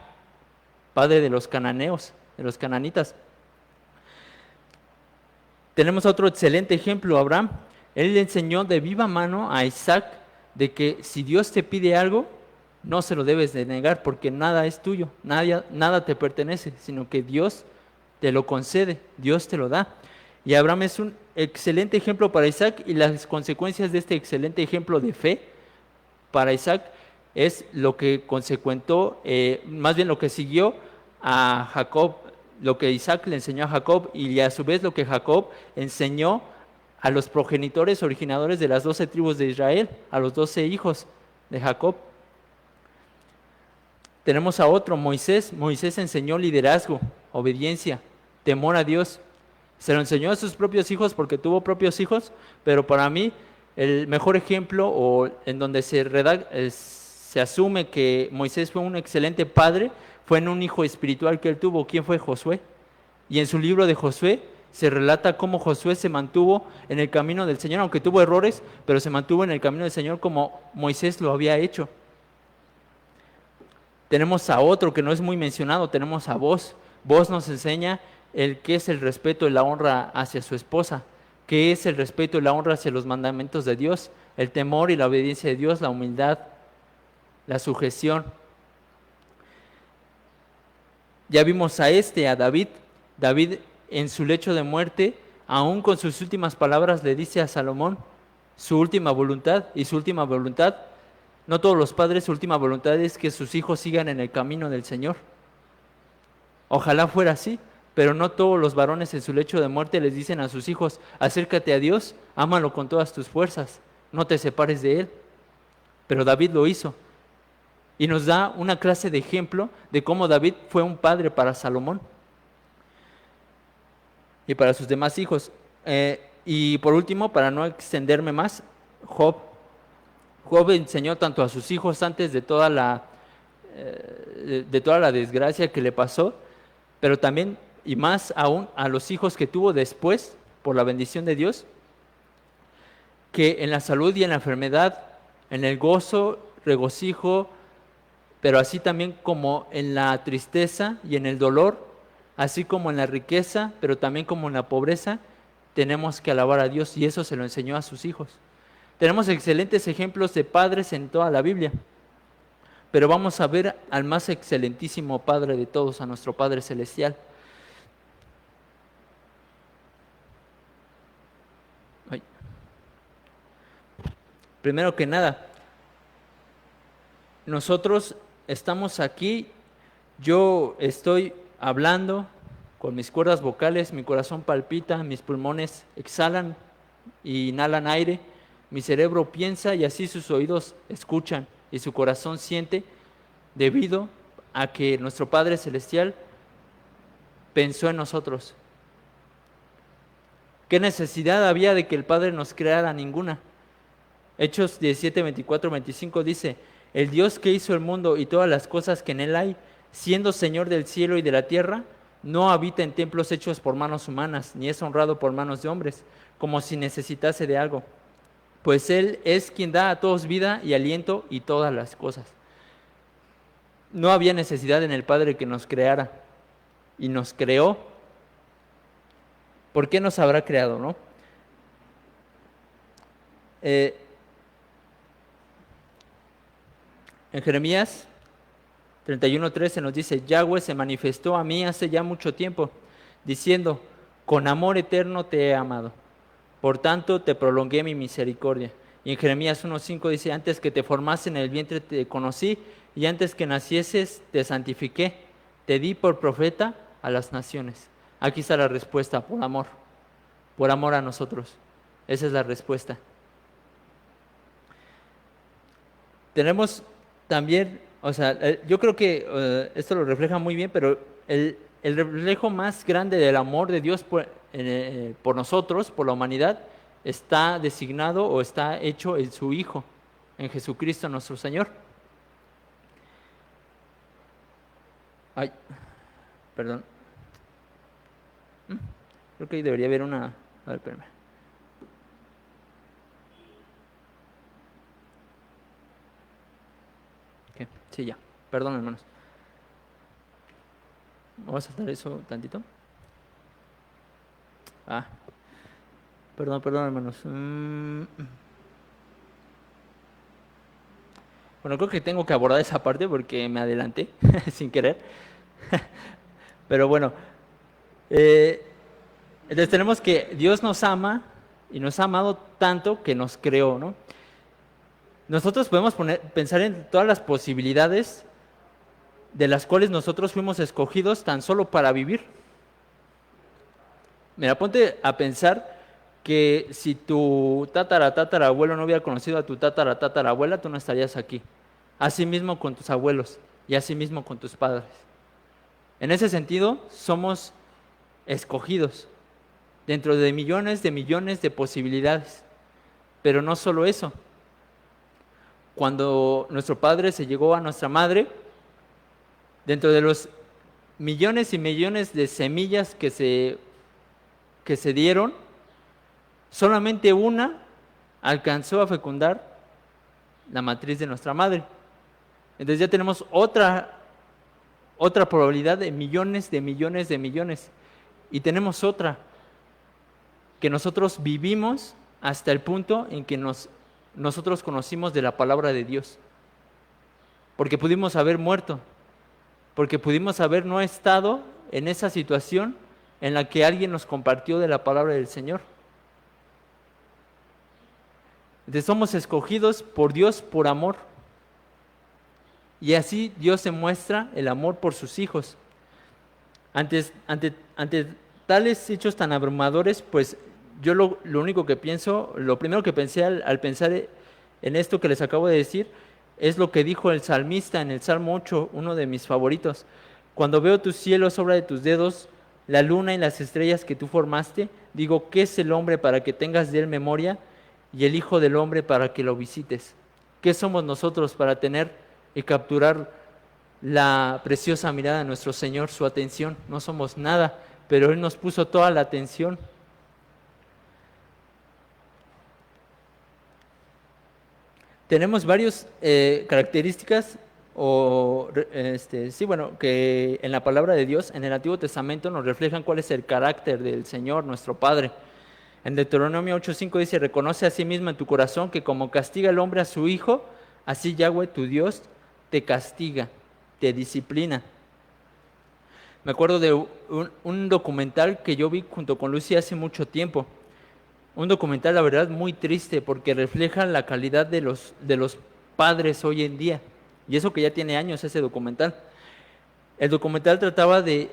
padre de los cananeos, de los cananitas. Tenemos otro excelente ejemplo, Abraham. Él le enseñó de viva mano a Isaac de que si Dios te pide algo, no se lo debes de negar, porque nada es tuyo, nada te pertenece, sino que Dios te lo concede, Dios te lo da. Y Abraham es un excelente ejemplo para Isaac, y las consecuencias de este excelente ejemplo de fe para Isaac es lo que consecuentó, más bien lo que siguió a Jacob, lo que Isaac le enseñó a Jacob, y a su vez lo que Jacob enseñó a los progenitores originadores de las 12 tribus de Israel, a los 12 hijos de Jacob. Tenemos a otro, Moisés. Moisés enseñó liderazgo, obediencia, temor a Dios. Se lo enseñó a sus propios hijos porque tuvo propios hijos, pero para mí El mejor ejemplo o en donde se asume que Moisés fue un excelente padre fue en un hijo espiritual que él tuvo. ¿Quién fue? Josué. Y en su libro de Josué se relata cómo Josué se mantuvo en el camino del Señor, aunque tuvo errores, pero se mantuvo en el camino del Señor como Moisés lo había hecho. Tenemos a otro que no es muy mencionado, tenemos a Boaz. Boaz nos enseña el qué es el respeto y la honra hacia su esposa, qué es el respeto y la honra hacia los mandamientos de Dios, el temor y la obediencia de Dios, la humildad, la sujeción. Ya vimos a David. David en su lecho de muerte, aún con sus últimas palabras, le dice a Salomón su última voluntad, y su última voluntad, no todos los padres, su última voluntad es que sus hijos sigan en el camino del Señor. Ojalá fuera así, pero no todos los varones en su lecho de muerte les dicen a sus hijos, acércate a Dios, ámalo con todas tus fuerzas, no te separes de Él. Pero David lo hizo. Y nos da una clase de ejemplo de cómo David fue un padre para Salomón y para sus demás hijos. Y por último, para no extenderme más, Job. Job enseñó tanto a sus hijos antes de toda la desgracia que le pasó, pero también y más aún a los hijos que tuvo después, por la bendición de Dios, que en la salud y en la enfermedad, en el gozo, regocijo, pero así también como en la tristeza y en el dolor, así como en la riqueza, pero también como en la pobreza, tenemos que alabar a Dios, y eso se lo enseñó a sus hijos. Tenemos excelentes ejemplos de padres en toda la Biblia, pero vamos a ver al más excelentísimo Padre de todos, a nuestro Padre Celestial. Ay. Primero que nada, nosotros estamos aquí, yo estoy hablando con mis cuerdas vocales, mi corazón palpita, mis pulmones exhalan y inhalan aire, mi cerebro piensa y así sus oídos escuchan y su corazón siente, debido a que nuestro Padre Celestial pensó en nosotros. ¿Qué necesidad había de que el Padre nos creara? Ninguna. Hechos 17, 24, 25 dice, el Dios que hizo el mundo y todas las cosas que en él hay, siendo Señor del cielo y de la tierra, no habita en templos hechos por manos humanas, ni es honrado por manos de hombres, como si necesitase de algo. Pues Él es quien da a todos vida y aliento y todas las cosas. No había necesidad en el Padre que nos creara, y nos creó. ¿Por qué nos habrá creado, no? En Jeremías 31:13 nos dice, Yahweh se manifestó a mí hace ya mucho tiempo, diciendo, con amor eterno te he amado, por tanto te prolongué mi misericordia. Y en Jeremías 1:5 dice, antes que te formase en el vientre te conocí, y antes que nacieses te santifiqué, te di por profeta a las naciones. Aquí está la respuesta, por amor a nosotros. Esa es la respuesta. Tenemos también, yo creo que esto lo refleja muy bien, pero el reflejo más grande del amor de Dios por nosotros, por la humanidad, está designado o está hecho en su Hijo, en Jesucristo nuestro Señor. Ay, perdón. Creo que ahí debería haber una... A ver, espérame. Ok, sí, ya. Perdón, hermanos. Vamos a saltar eso tantito. Perdón, hermanos. Bueno, creo que tengo que abordar esa parte porque me adelanté sin querer. Pero bueno, entonces tenemos que Dios nos ama y nos ha amado tanto que nos creó, ¿no? Nosotros podemos pensar en todas las posibilidades de las cuales nosotros fuimos escogidos tan solo para vivir. Mira, ponte a pensar que si tu tatarabuelo no hubiera conocido a tu tatarabuela, tú no estarías aquí. Así mismo con tus abuelos y así mismo con tus padres. En ese sentido, somos escogidos dentro de millones de posibilidades. Pero no solo eso. Cuando nuestro padre se llegó a nuestra madre, dentro de los millones y millones de semillas que se dieron, solamente una alcanzó a fecundar la matriz de nuestra madre. Entonces ya tenemos otra probabilidad de millones, de millones, de millones. Y tenemos otra, que nosotros vivimos hasta el punto en que nosotros conocimos de la palabra de Dios. Porque pudimos haber muerto, porque pudimos haber no estado en esa situación en la que alguien nos compartió de la palabra del Señor. Entonces somos escogidos por Dios por amor. Y así Dios se muestra el amor por sus hijos. Ante tales hechos tan abrumadores, pues yo lo único que pienso, lo primero que pensé al pensar en esto que les acabo de decir, es lo que dijo el salmista en el Salmo 8, uno de mis favoritos. Cuando veo tus cielos, obra de tus dedos, la luna y las estrellas que tú formaste, digo, ¿qué es el hombre para que tengas de él memoria? Y el hijo del hombre para que lo visites. ¿Qué somos nosotros para tener y capturar la preciosa mirada de nuestro Señor, su atención? No somos nada, pero Él nos puso toda la atención. Tenemos varias características que en la palabra de Dios, en el Antiguo Testamento, nos reflejan cuál es el carácter del Señor, nuestro Padre. En Deuteronomio 8:5 dice, reconoce a sí mismo en tu corazón que como castiga el hombre a su hijo, así Yahweh tu Dios te castiga, te disciplina. Me acuerdo de un documental que yo vi junto con Lucy hace mucho tiempo. Un documental, la verdad, muy triste porque refleja la calidad de los padres hoy en día. Y eso que ya tiene años ese documental. El documental trataba de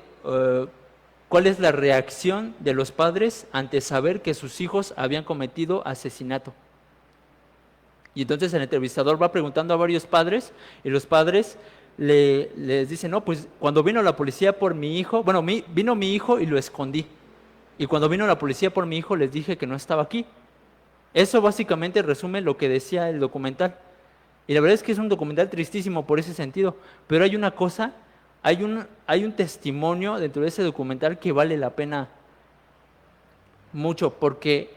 cuál es la reacción de los padres ante saber que sus hijos habían cometido asesinato. Y entonces el entrevistador va preguntando a varios padres y los padres les dicen, no, pues cuando vino la policía por mi hijo, vino mi hijo y lo escondí. Y cuando vino la policía por mi hijo les dije que no estaba aquí. Eso básicamente resume lo que decía el documental. Y la verdad es que es un documental tristísimo por ese sentido, pero hay una cosa, hay un testimonio dentro de ese documental que vale la pena mucho, porque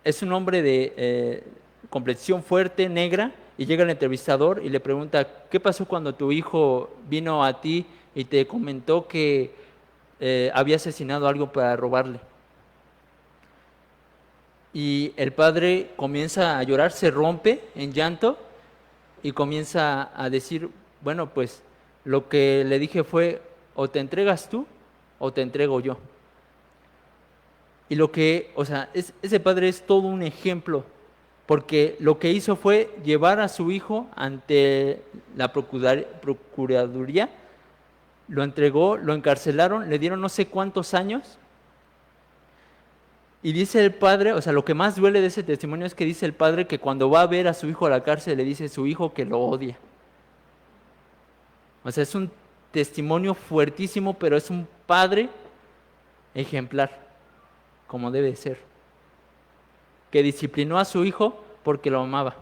es un hombre de complexión fuerte, negra, y llega el entrevistador y le pregunta, ¿qué pasó cuando tu hijo vino a ti y te comentó que había asesinado a algo para robarle? Y el padre comienza a llorar, se rompe en llanto y comienza a decir, bueno, pues lo que le dije fue, o te entregas tú o te entrego yo. Y ese padre es todo un ejemplo, porque lo que hizo fue llevar a su hijo ante la procuraduría, lo entregó, lo encarcelaron, le dieron no sé cuántos años. Y dice el padre, lo que más duele de ese testimonio es que dice el padre que cuando va a ver a su hijo a la cárcel le dice a su hijo que lo odia. Es un testimonio fuertísimo, pero es un padre ejemplar, como debe ser, que disciplinó a su hijo porque lo amaba.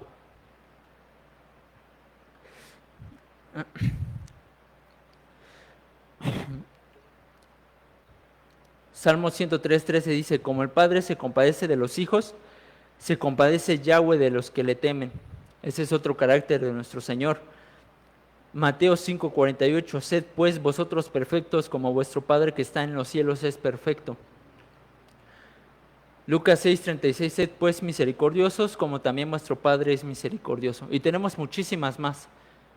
Salmo 103:13 dice, como el Padre se compadece de los hijos, se compadece Yahweh de los que le temen. Ese es otro carácter de nuestro Señor. Mateo 5:48, sed pues vosotros perfectos como vuestro Padre que está en los cielos es perfecto. Lucas 6:36, sed pues misericordiosos como también vuestro Padre es misericordioso. Y tenemos muchísimas más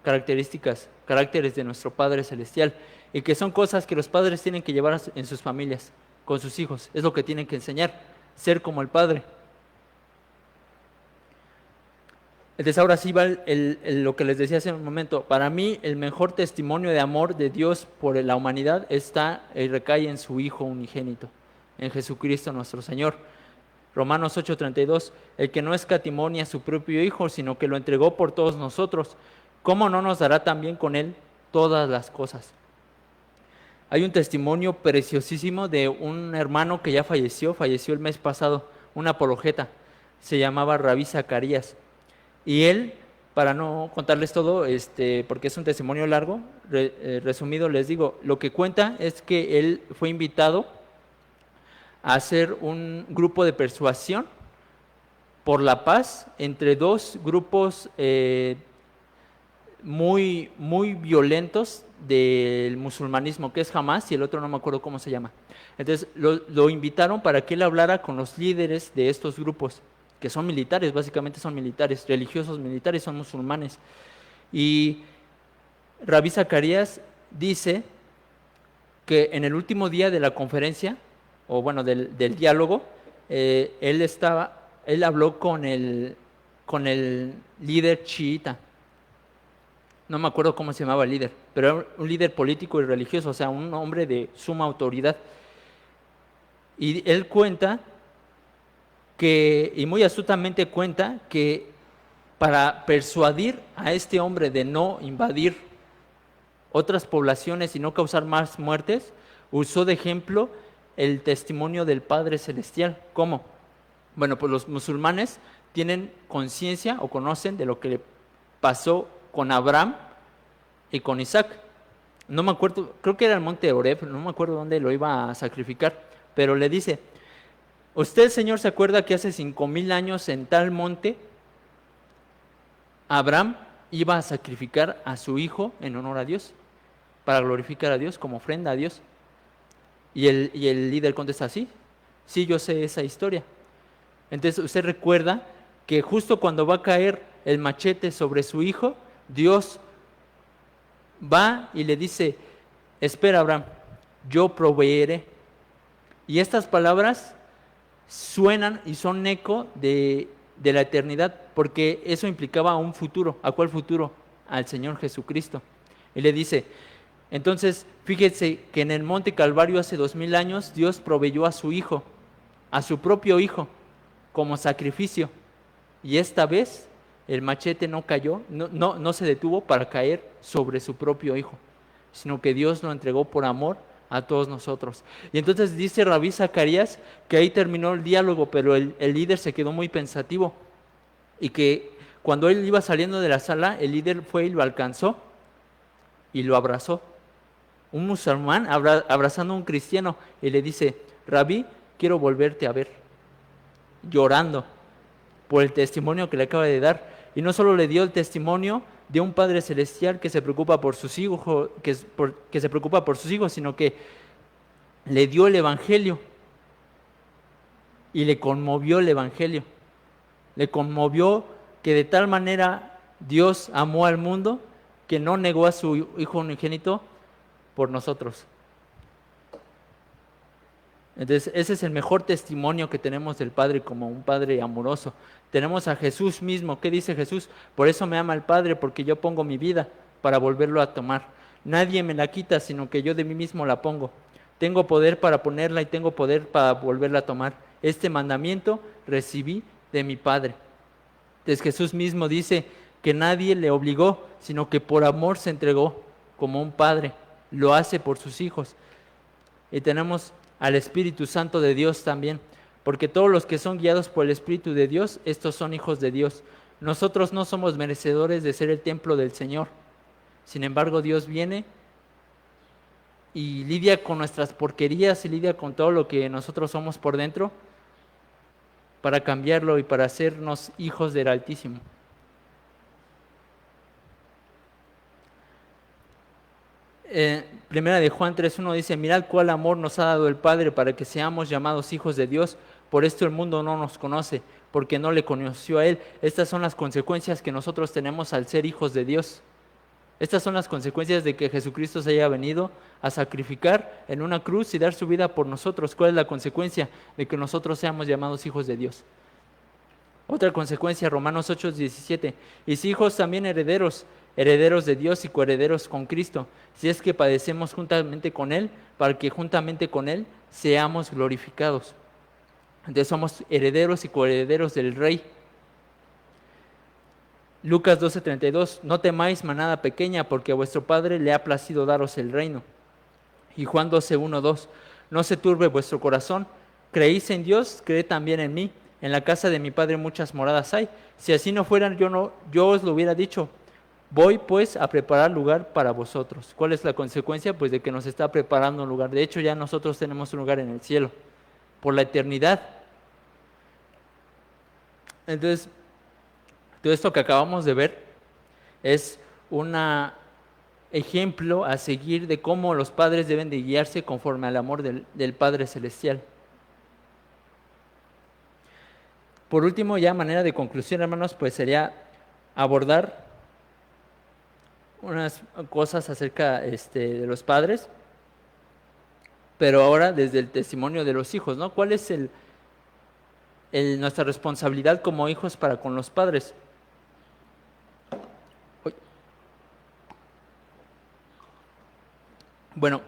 caracteres de nuestro Padre Celestial, y que son cosas que los padres tienen que llevar en sus familias, con sus hijos. Es lo que tienen que enseñar, ser como el Padre. Entonces ahora sí va lo que les decía hace un momento. Para mí el mejor testimonio de amor de Dios por la humanidad está y recae en su Hijo unigénito, en Jesucristo nuestro Señor. Romanos 8:32, el que no escatimó ni a su propio Hijo, sino que lo entregó por todos nosotros, ¿cómo no nos dará también con Él todas las cosas? Hay un testimonio preciosísimo de un hermano que ya falleció el mes pasado, un apologeta. se llamaba Rabí Zacarías. Y él, para no contarles todo, porque es un testimonio largo, resumido les digo, lo que cuenta es que él fue invitado a hacer un grupo de persuasión por la paz entre dos grupos muy violentos del musulmanismo, que es Hamas y el otro no me acuerdo cómo se llama. Entonces lo invitaron para que él hablara con los líderes de estos grupos, que son militares, básicamente son militares, religiosos militares, son musulmanes. Y Rabí Zacarías dice que en el último día de la conferencia, o bueno, del diálogo, él habló con el líder chiita. No me acuerdo cómo se llamaba el líder, pero era un líder político y religioso, o sea, un hombre de suma autoridad. Y él cuenta y muy astutamente cuenta, que para persuadir a este hombre de no invadir otras poblaciones y no causar más muertes, usó de ejemplo el testimonio del Padre Celestial. ¿Cómo? Bueno, pues los musulmanes tienen conciencia o conocen de lo que le pasó con Abraham y con Isaac. No me acuerdo, creo que era el monte Oreb, no me acuerdo dónde lo iba a sacrificar, pero le dice: ¿usted, Señor, se acuerda que hace 5,000 años en tal monte Abraham iba a sacrificar a su hijo en honor a Dios, para glorificar a Dios, como ofrenda a Dios? Y el líder contesta: sí, yo sé esa historia. Entonces usted recuerda que justo cuando va a caer el machete sobre su hijo, Dios va y le dice: espera, Abraham, yo proveeré. Y estas palabras suenan y son eco de la eternidad, porque eso implicaba un futuro. ¿A cuál futuro? Al Señor Jesucristo. Y le dice: entonces, fíjese que en el monte Calvario hace 2000 años Dios proveyó a su hijo, a su propio hijo, como sacrificio. Y esta vez el machete no cayó, no se detuvo para caer sobre su propio hijo, sino que Dios lo entregó por amor a todos nosotros. Y entonces dice Rabí Zacarías que ahí terminó el diálogo, pero el líder se quedó muy pensativo, y que cuando él iba saliendo de la sala, el líder fue y lo alcanzó y lo abrazó. Un musulmán abrazando a un cristiano, y le dice: Rabí, quiero volverte a ver, llorando por el testimonio que le acaba de dar. Y no solo le dio el testimonio de un Padre Celestial que se preocupa por sus hijos, que se preocupa por sus hijos, sino que le dio el Evangelio, y le conmovió el Evangelio. Le conmovió que de tal manera Dios amó al mundo que no negó a su Hijo unigénito por nosotros. Entonces, ese es el mejor testimonio que tenemos del Padre, como un Padre amoroso. Tenemos a Jesús mismo. ¿Qué dice Jesús? Por eso me ama el Padre, porque yo pongo mi vida para volverlo a tomar. Nadie me la quita, sino que yo de mí mismo la pongo. Tengo poder para ponerla y tengo poder para volverla a tomar. Este mandamiento recibí de mi Padre. Entonces Jesús mismo dice que nadie le obligó, sino que por amor se entregó, como un padre lo hace por sus hijos. Y tenemos al Espíritu Santo de Dios también, porque todos los que son guiados por el Espíritu de Dios, estos son hijos de Dios. Nosotros no somos merecedores de ser el templo del Señor. Sin embargo, Dios viene y lidia con nuestras porquerías y lidia con todo lo que nosotros somos por dentro, para cambiarlo y para hacernos hijos del Altísimo. Primera de Juan 3:1 dice: mirad cuál amor nos ha dado el Padre para que seamos llamados hijos de Dios. Por esto el mundo no nos conoce, porque no le conoció a Él. Estas son las consecuencias que nosotros tenemos al ser hijos de Dios. Estas son las consecuencias de que Jesucristo se haya venido a sacrificar en una cruz y dar su vida por nosotros. ¿Cuál es la consecuencia? De que nosotros seamos llamados hijos de Dios. Otra consecuencia, Romanos 8:17. Y si hijos, también herederos, herederos de Dios y coherederos con Cristo, si es que padecemos juntamente con Él, para que juntamente con Él seamos glorificados. Entonces somos herederos y coherederos del Rey. Lucas 12:32, no temáis, manada pequeña, porque a vuestro Padre le ha placido daros el reino. Y Juan 12:1-2, no se turbe vuestro corazón, creéis en Dios, creed también en mí. En la casa de mi Padre muchas moradas hay. Si así no fueran, yo os lo hubiera dicho. Voy pues a preparar lugar para vosotros. ¿Cuál es la consecuencia? Pues de que nos está preparando un lugar. De hecho, ya nosotros tenemos un lugar en el cielo, por la eternidad. Entonces, todo esto que acabamos de ver es un ejemplo a seguir de cómo los padres deben de guiarse conforme al amor del Padre Celestial. Por último, ya a manera de conclusión, hermanos, pues sería abordar unas cosas acerca de los padres, pero ahora desde el testimonio de los hijos, ¿no? ¿Cuál es nuestra responsabilidad como hijos para con los padres? Uy. Bueno,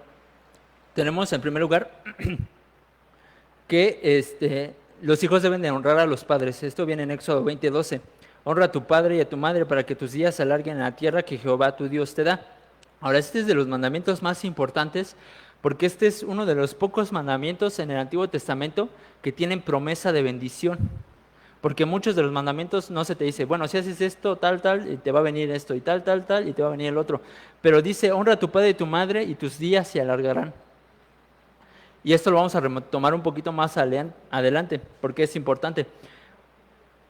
tenemos en primer lugar que los hijos deben de honrar a los padres. Esto viene en Éxodo 20:12. Honra a tu padre y a tu madre para que tus días se alarguen en la tierra que Jehová tu Dios te da. Ahora, este es de los mandamientos más importantes porque este es uno de los pocos mandamientos en el Antiguo Testamento que tienen promesa de bendición. Porque muchos de los mandamientos no se te dice, bueno, si haces esto, tal, tal, y te va a venir esto, y tal, tal, tal, y te va a venir el otro. Pero dice, honra a tu padre y tu madre y tus días se alargarán. Y esto lo vamos a retomar un poquito más adelante, porque es importante.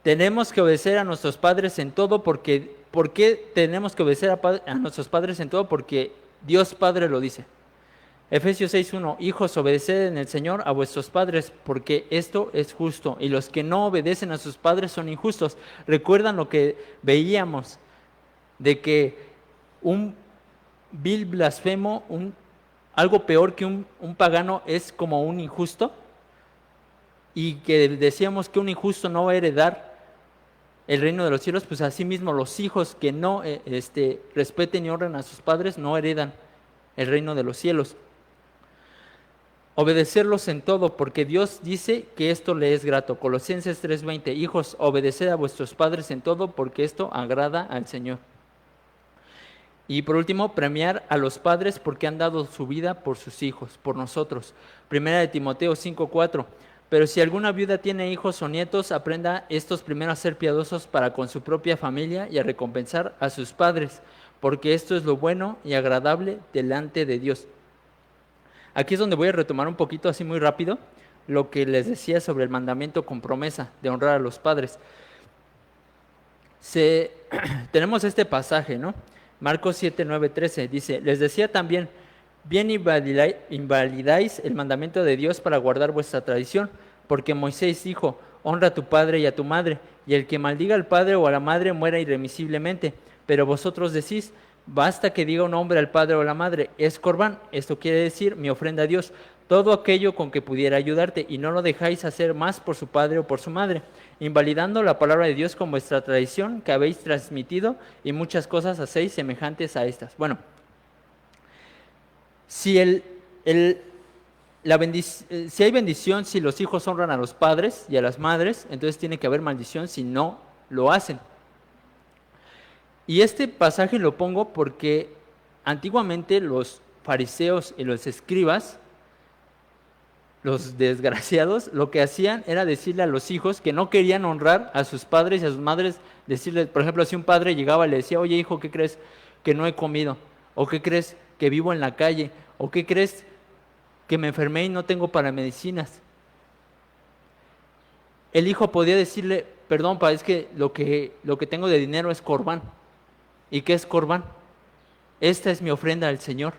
Tenemos que obedecer a nuestros padres en todo porque... ¿Por qué tenemos que obedecer a nuestros padres en todo? Porque Dios Padre lo dice. Efesios 6:1, hijos, obedeced en el Señor a vuestros padres, porque esto es justo, y los que no obedecen a sus padres son injustos. ¿Recuerdan lo que veíamos? De que un vil blasfemo, algo peor que un pagano es como un injusto, y que decíamos que un injusto no va a heredar el reino de los cielos, pues así mismo los hijos que no respeten y honren a sus padres no heredan el reino de los cielos. Obedecerlos en todo, porque Dios dice que esto le es grato. Colosenses 3:20, hijos, obedeced a vuestros padres en todo, porque esto agrada al Señor. Y por último, premiar a los padres porque han dado su vida por sus hijos, por nosotros. Primera de Timoteo 5:4, pero si alguna viuda tiene hijos o nietos, aprenda estos primero a ser piadosos para con su propia familia y a recompensar a sus padres, porque esto es lo bueno y agradable delante de Dios. Aquí es donde voy a retomar un poquito, así muy rápido, lo que les decía sobre el mandamiento con promesa de honrar a los padres. Tenemos este pasaje, ¿no? Marcos 7:9-13 dice, les decía también, bien invalidáis el mandamiento de Dios para guardar vuestra tradición, porque Moisés dijo, honra a tu padre y a tu madre, y el que maldiga al padre o a la madre muera irremisiblemente. Pero vosotros decís, basta que diga un hombre al padre o a la madre, es corbán, esto quiere decir mi ofrenda a Dios, todo aquello con que pudiera ayudarte, y no lo dejáis hacer más por su padre o por su madre, invalidando la palabra de Dios con vuestra tradición que habéis transmitido, y muchas cosas hacéis semejantes a estas. Bueno, si si hay bendición si los hijos honran a los padres y a las madres, entonces tiene que haber maldición si no lo hacen. Y este pasaje lo pongo porque antiguamente los fariseos y los escribas, los desgraciados, lo que hacían era decirle a los hijos que no querían honrar a sus padres y a sus madres, decirles, por ejemplo, si un padre llegaba y le decía, oye hijo, ¿qué crees que no he comido? ¿O qué crees que vivo en la calle? ¿O qué crees que me enfermé y no tengo para medicinas? El hijo podía decirle, perdón, pa, es que lo que tengo de dinero es corbán. ¿Y qué es corbán? Esta es mi ofrenda al Señor.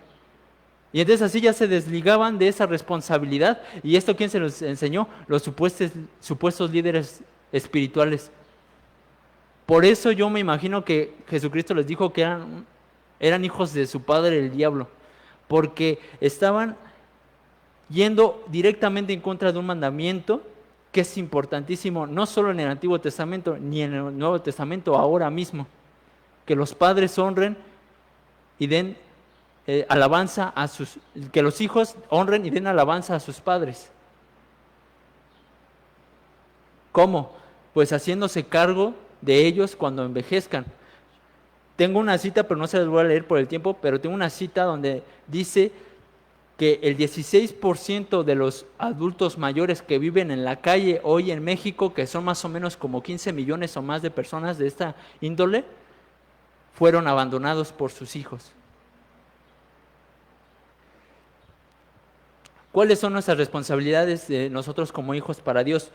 Y entonces así ya se desligaban de esa responsabilidad. ¿Y esto quién se los enseñó? Los supuestos líderes espirituales. Por eso yo me imagino que Jesucristo les dijo que eran hijos de su padre el diablo, porque estaban yendo directamente en contra de un mandamiento que es importantísimo, no solo en el Antiguo Testamento, ni en el Nuevo Testamento, ahora mismo, que los padres honren y den alabanza que los hijos honren y den alabanza a sus padres. ¿Cómo? Pues haciéndose cargo de ellos cuando envejezcan. Tengo una cita, pero no se las voy a leer por el tiempo, pero tengo una cita donde dice que el 16% de los adultos mayores que viven en la calle hoy en México, que son más o menos como 15 millones o más de personas de esta índole, fueron abandonados por sus hijos. ¿Cuáles son nuestras responsabilidades de nosotros como hijos para Dios?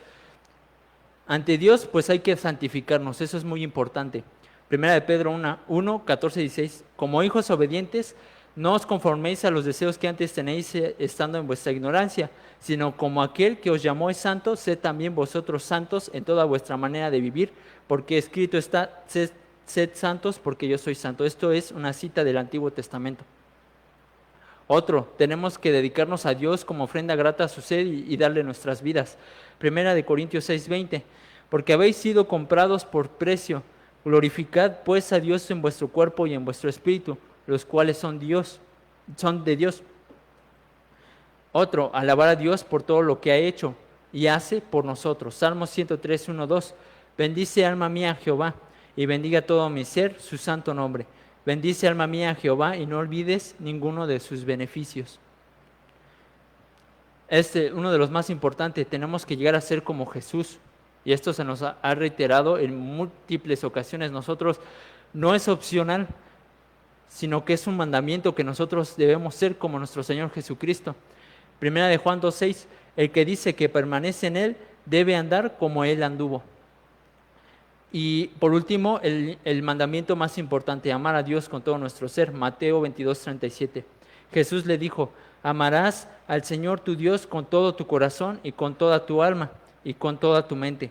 Ante Dios, pues hay que santificarnos, eso es muy importante. Primera de Pedro 1, 14 y 16. Como hijos obedientes, no os conforméis a los deseos que antes tenéis estando en vuestra ignorancia, sino como aquel que os llamó es santo, sed también vosotros santos en toda vuestra manera de vivir, porque escrito está, sed santos porque yo soy santo. Esto es una cita del Antiguo Testamento. Otro, tenemos que dedicarnos a Dios como ofrenda grata a su ser y darle nuestras vidas. Primera de Corintios 6:20, porque habéis sido comprados por precio. Glorificad pues a Dios en vuestro cuerpo y en vuestro espíritu, los cuales son de Dios. Otro, alabar a Dios por todo lo que ha hecho y hace por nosotros. Salmos 103, 1, 2. Bendice alma mía a Jehová y bendiga todo mi ser su santo nombre. Bendice alma mía a Jehová y no olvides ninguno de sus beneficios. Uno de los más importantes, tenemos que llegar a ser como Jesús. Y esto se nos ha reiterado en múltiples ocasiones. Nosotros no es opcional, sino que es un mandamiento que nosotros debemos ser como nuestro Señor Jesucristo. Primera de Juan 2:6, el que dice que permanece en Él debe andar como Él anduvo. Y por último, el mandamiento más importante, amar a Dios con todo nuestro ser. Mateo 22:37. Jesús le dijo, amarás al Señor tu Dios con todo tu corazón y con toda tu alma y con toda tu mente.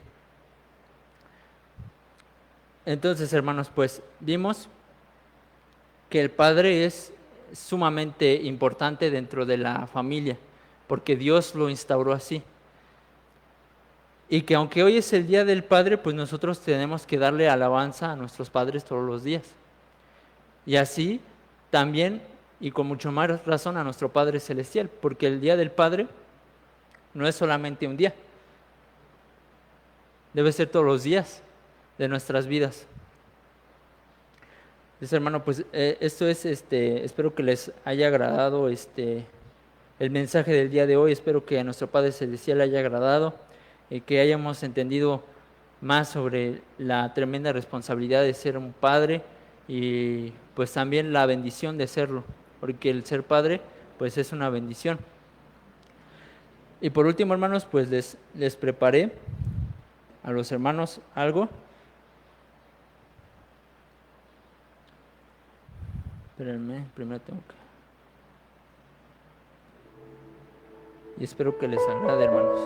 Entonces, hermanos, pues vimos que el padre es sumamente importante dentro de la familia, porque Dios lo instauró así. Y que aunque hoy es el Día del Padre, pues nosotros tenemos que darle alabanza a nuestros padres todos los días. Y así también, y con mucho más razón, a nuestro Padre Celestial, porque el Día del Padre no es solamente un día, debe ser todos los días de nuestras vidas. Entonces, hermano, pues esto es, espero que les haya agradado el mensaje del día de hoy, espero que a nuestro Padre Celestial le haya agradado. Que hayamos entendido más sobre la tremenda responsabilidad de ser un padre y pues también la bendición de serlo, porque el ser padre pues es una bendición. Y por último, hermanos, pues les preparé a los hermanos algo. Espérenme, primero tengo que... Y espero que les agrade, hermanos.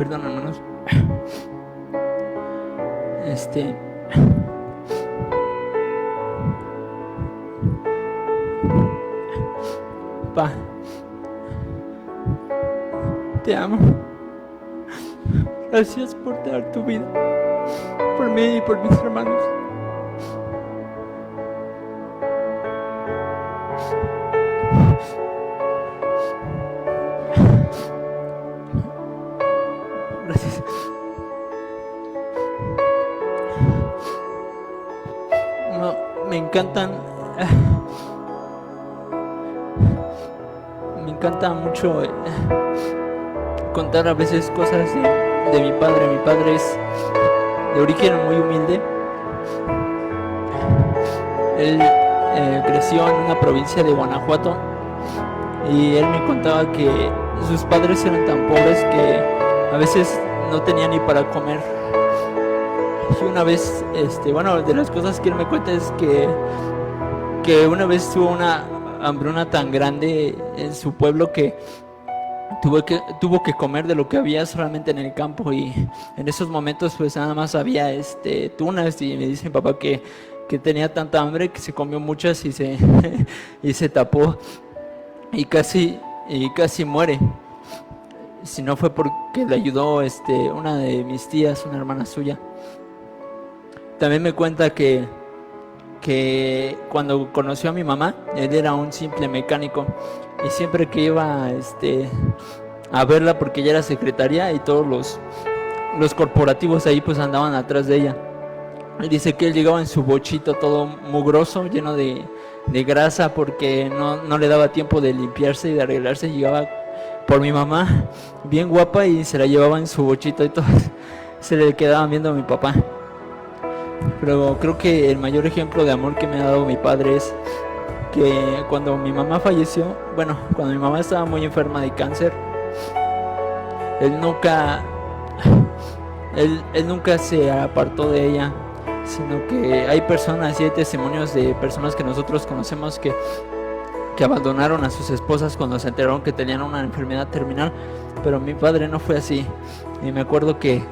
Perdón, hermanos. Pa, te amo. Gracias por dar tu vida por mí y por mis hermanos. Gracias. No, me encantan. Me encanta mucho contar a veces cosas de mi padre. Mi padre es de origen muy humilde. Él creció en una provincia de Guanajuato y él me contaba que sus padres eran tan pobres que a veces no tenían ni para comer. Y una vez, bueno, de las cosas que él me cuenta es que una vez tuvo una hambruna tan grande en su pueblo que tuvo que comer de lo que había solamente en el campo, y en esos momentos pues nada más había tunas, y me dice mi papá que tenía tanta hambre que se comió muchas y se y se tapó y casi muere. Si no fue porque le ayudó una de mis tías, una hermana suya. También me cuenta que cuando conoció a mi mamá, él era un simple mecánico, y siempre que iba a verla, porque ella era secretaria y todos los corporativos ahí pues andaban atrás de ella, él dice que él llegaba en su bochito todo mugroso, lleno de grasa, porque no le daba tiempo de limpiarse y de arreglarse. Llegaba por mi mamá bien guapa y se la llevaba en su bochito y todos se le quedaban viendo a mi papá. Pero creo que el mayor ejemplo de amor que me ha dado mi padre es que cuando mi mamá falleció, cuando mi mamá estaba muy enferma de cáncer, él nunca se apartó de ella, sino que hay personas y hay testimonios de personas que nosotros conocemos que abandonaron a sus esposas cuando se enteraron que tenían una enfermedad terminal, pero mi padre no fue así. Y me acuerdo que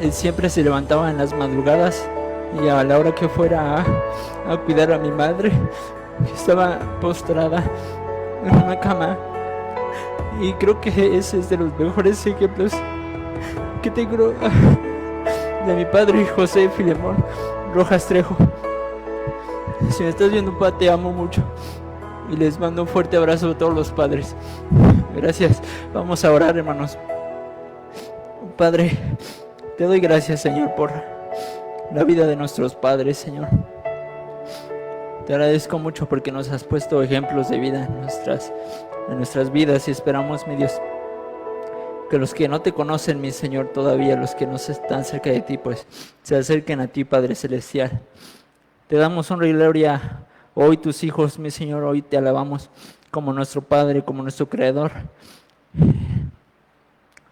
él siempre se levantaba en las madrugadas y a la hora que fuera a cuidar a mi madre, que estaba postrada en una cama. Y creo que ese es de los mejores ejemplos que tengo de mi padre, José Filemón Rojas Trejo. Si me estás viendo, pa, te amo mucho y les mando un fuerte abrazo a todos los padres. Gracias. Vamos a orar, hermanos. Padre, te doy gracias, Señor, por la vida de nuestros padres, Señor. Te agradezco mucho porque nos has puesto ejemplos de vida en nuestras vidas, y esperamos, mi Dios, que los que no te conocen, mi Señor, todavía, los que no están cerca de ti, pues se acerquen a ti, Padre Celestial. Te damos honra y gloria hoy, tus hijos, mi Señor. Hoy te alabamos como nuestro Padre, como nuestro Creador,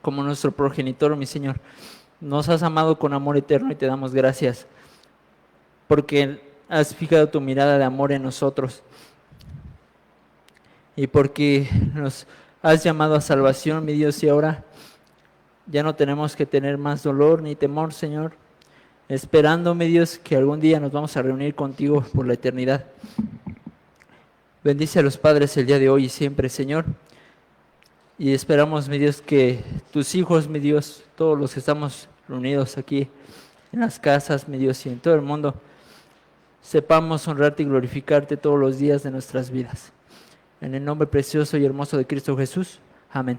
como nuestro progenitor, mi Señor. Nos has amado con amor eterno y te damos gracias porque has fijado tu mirada de amor en nosotros y porque nos has llamado a salvación, mi Dios, y ahora ya no tenemos que tener más dolor ni temor, Señor, esperando, mi Dios, que algún día nos vamos a reunir contigo por la eternidad. Bendice a los padres el día de hoy y siempre, Señor. Y esperamos, mi Dios, que tus hijos, mi Dios, todos los que estamos reunidos aquí en las casas, mi Dios, y en todo el mundo, sepamos honrarte y glorificarte todos los días de nuestras vidas. En el nombre precioso y hermoso de Cristo Jesús. Amén.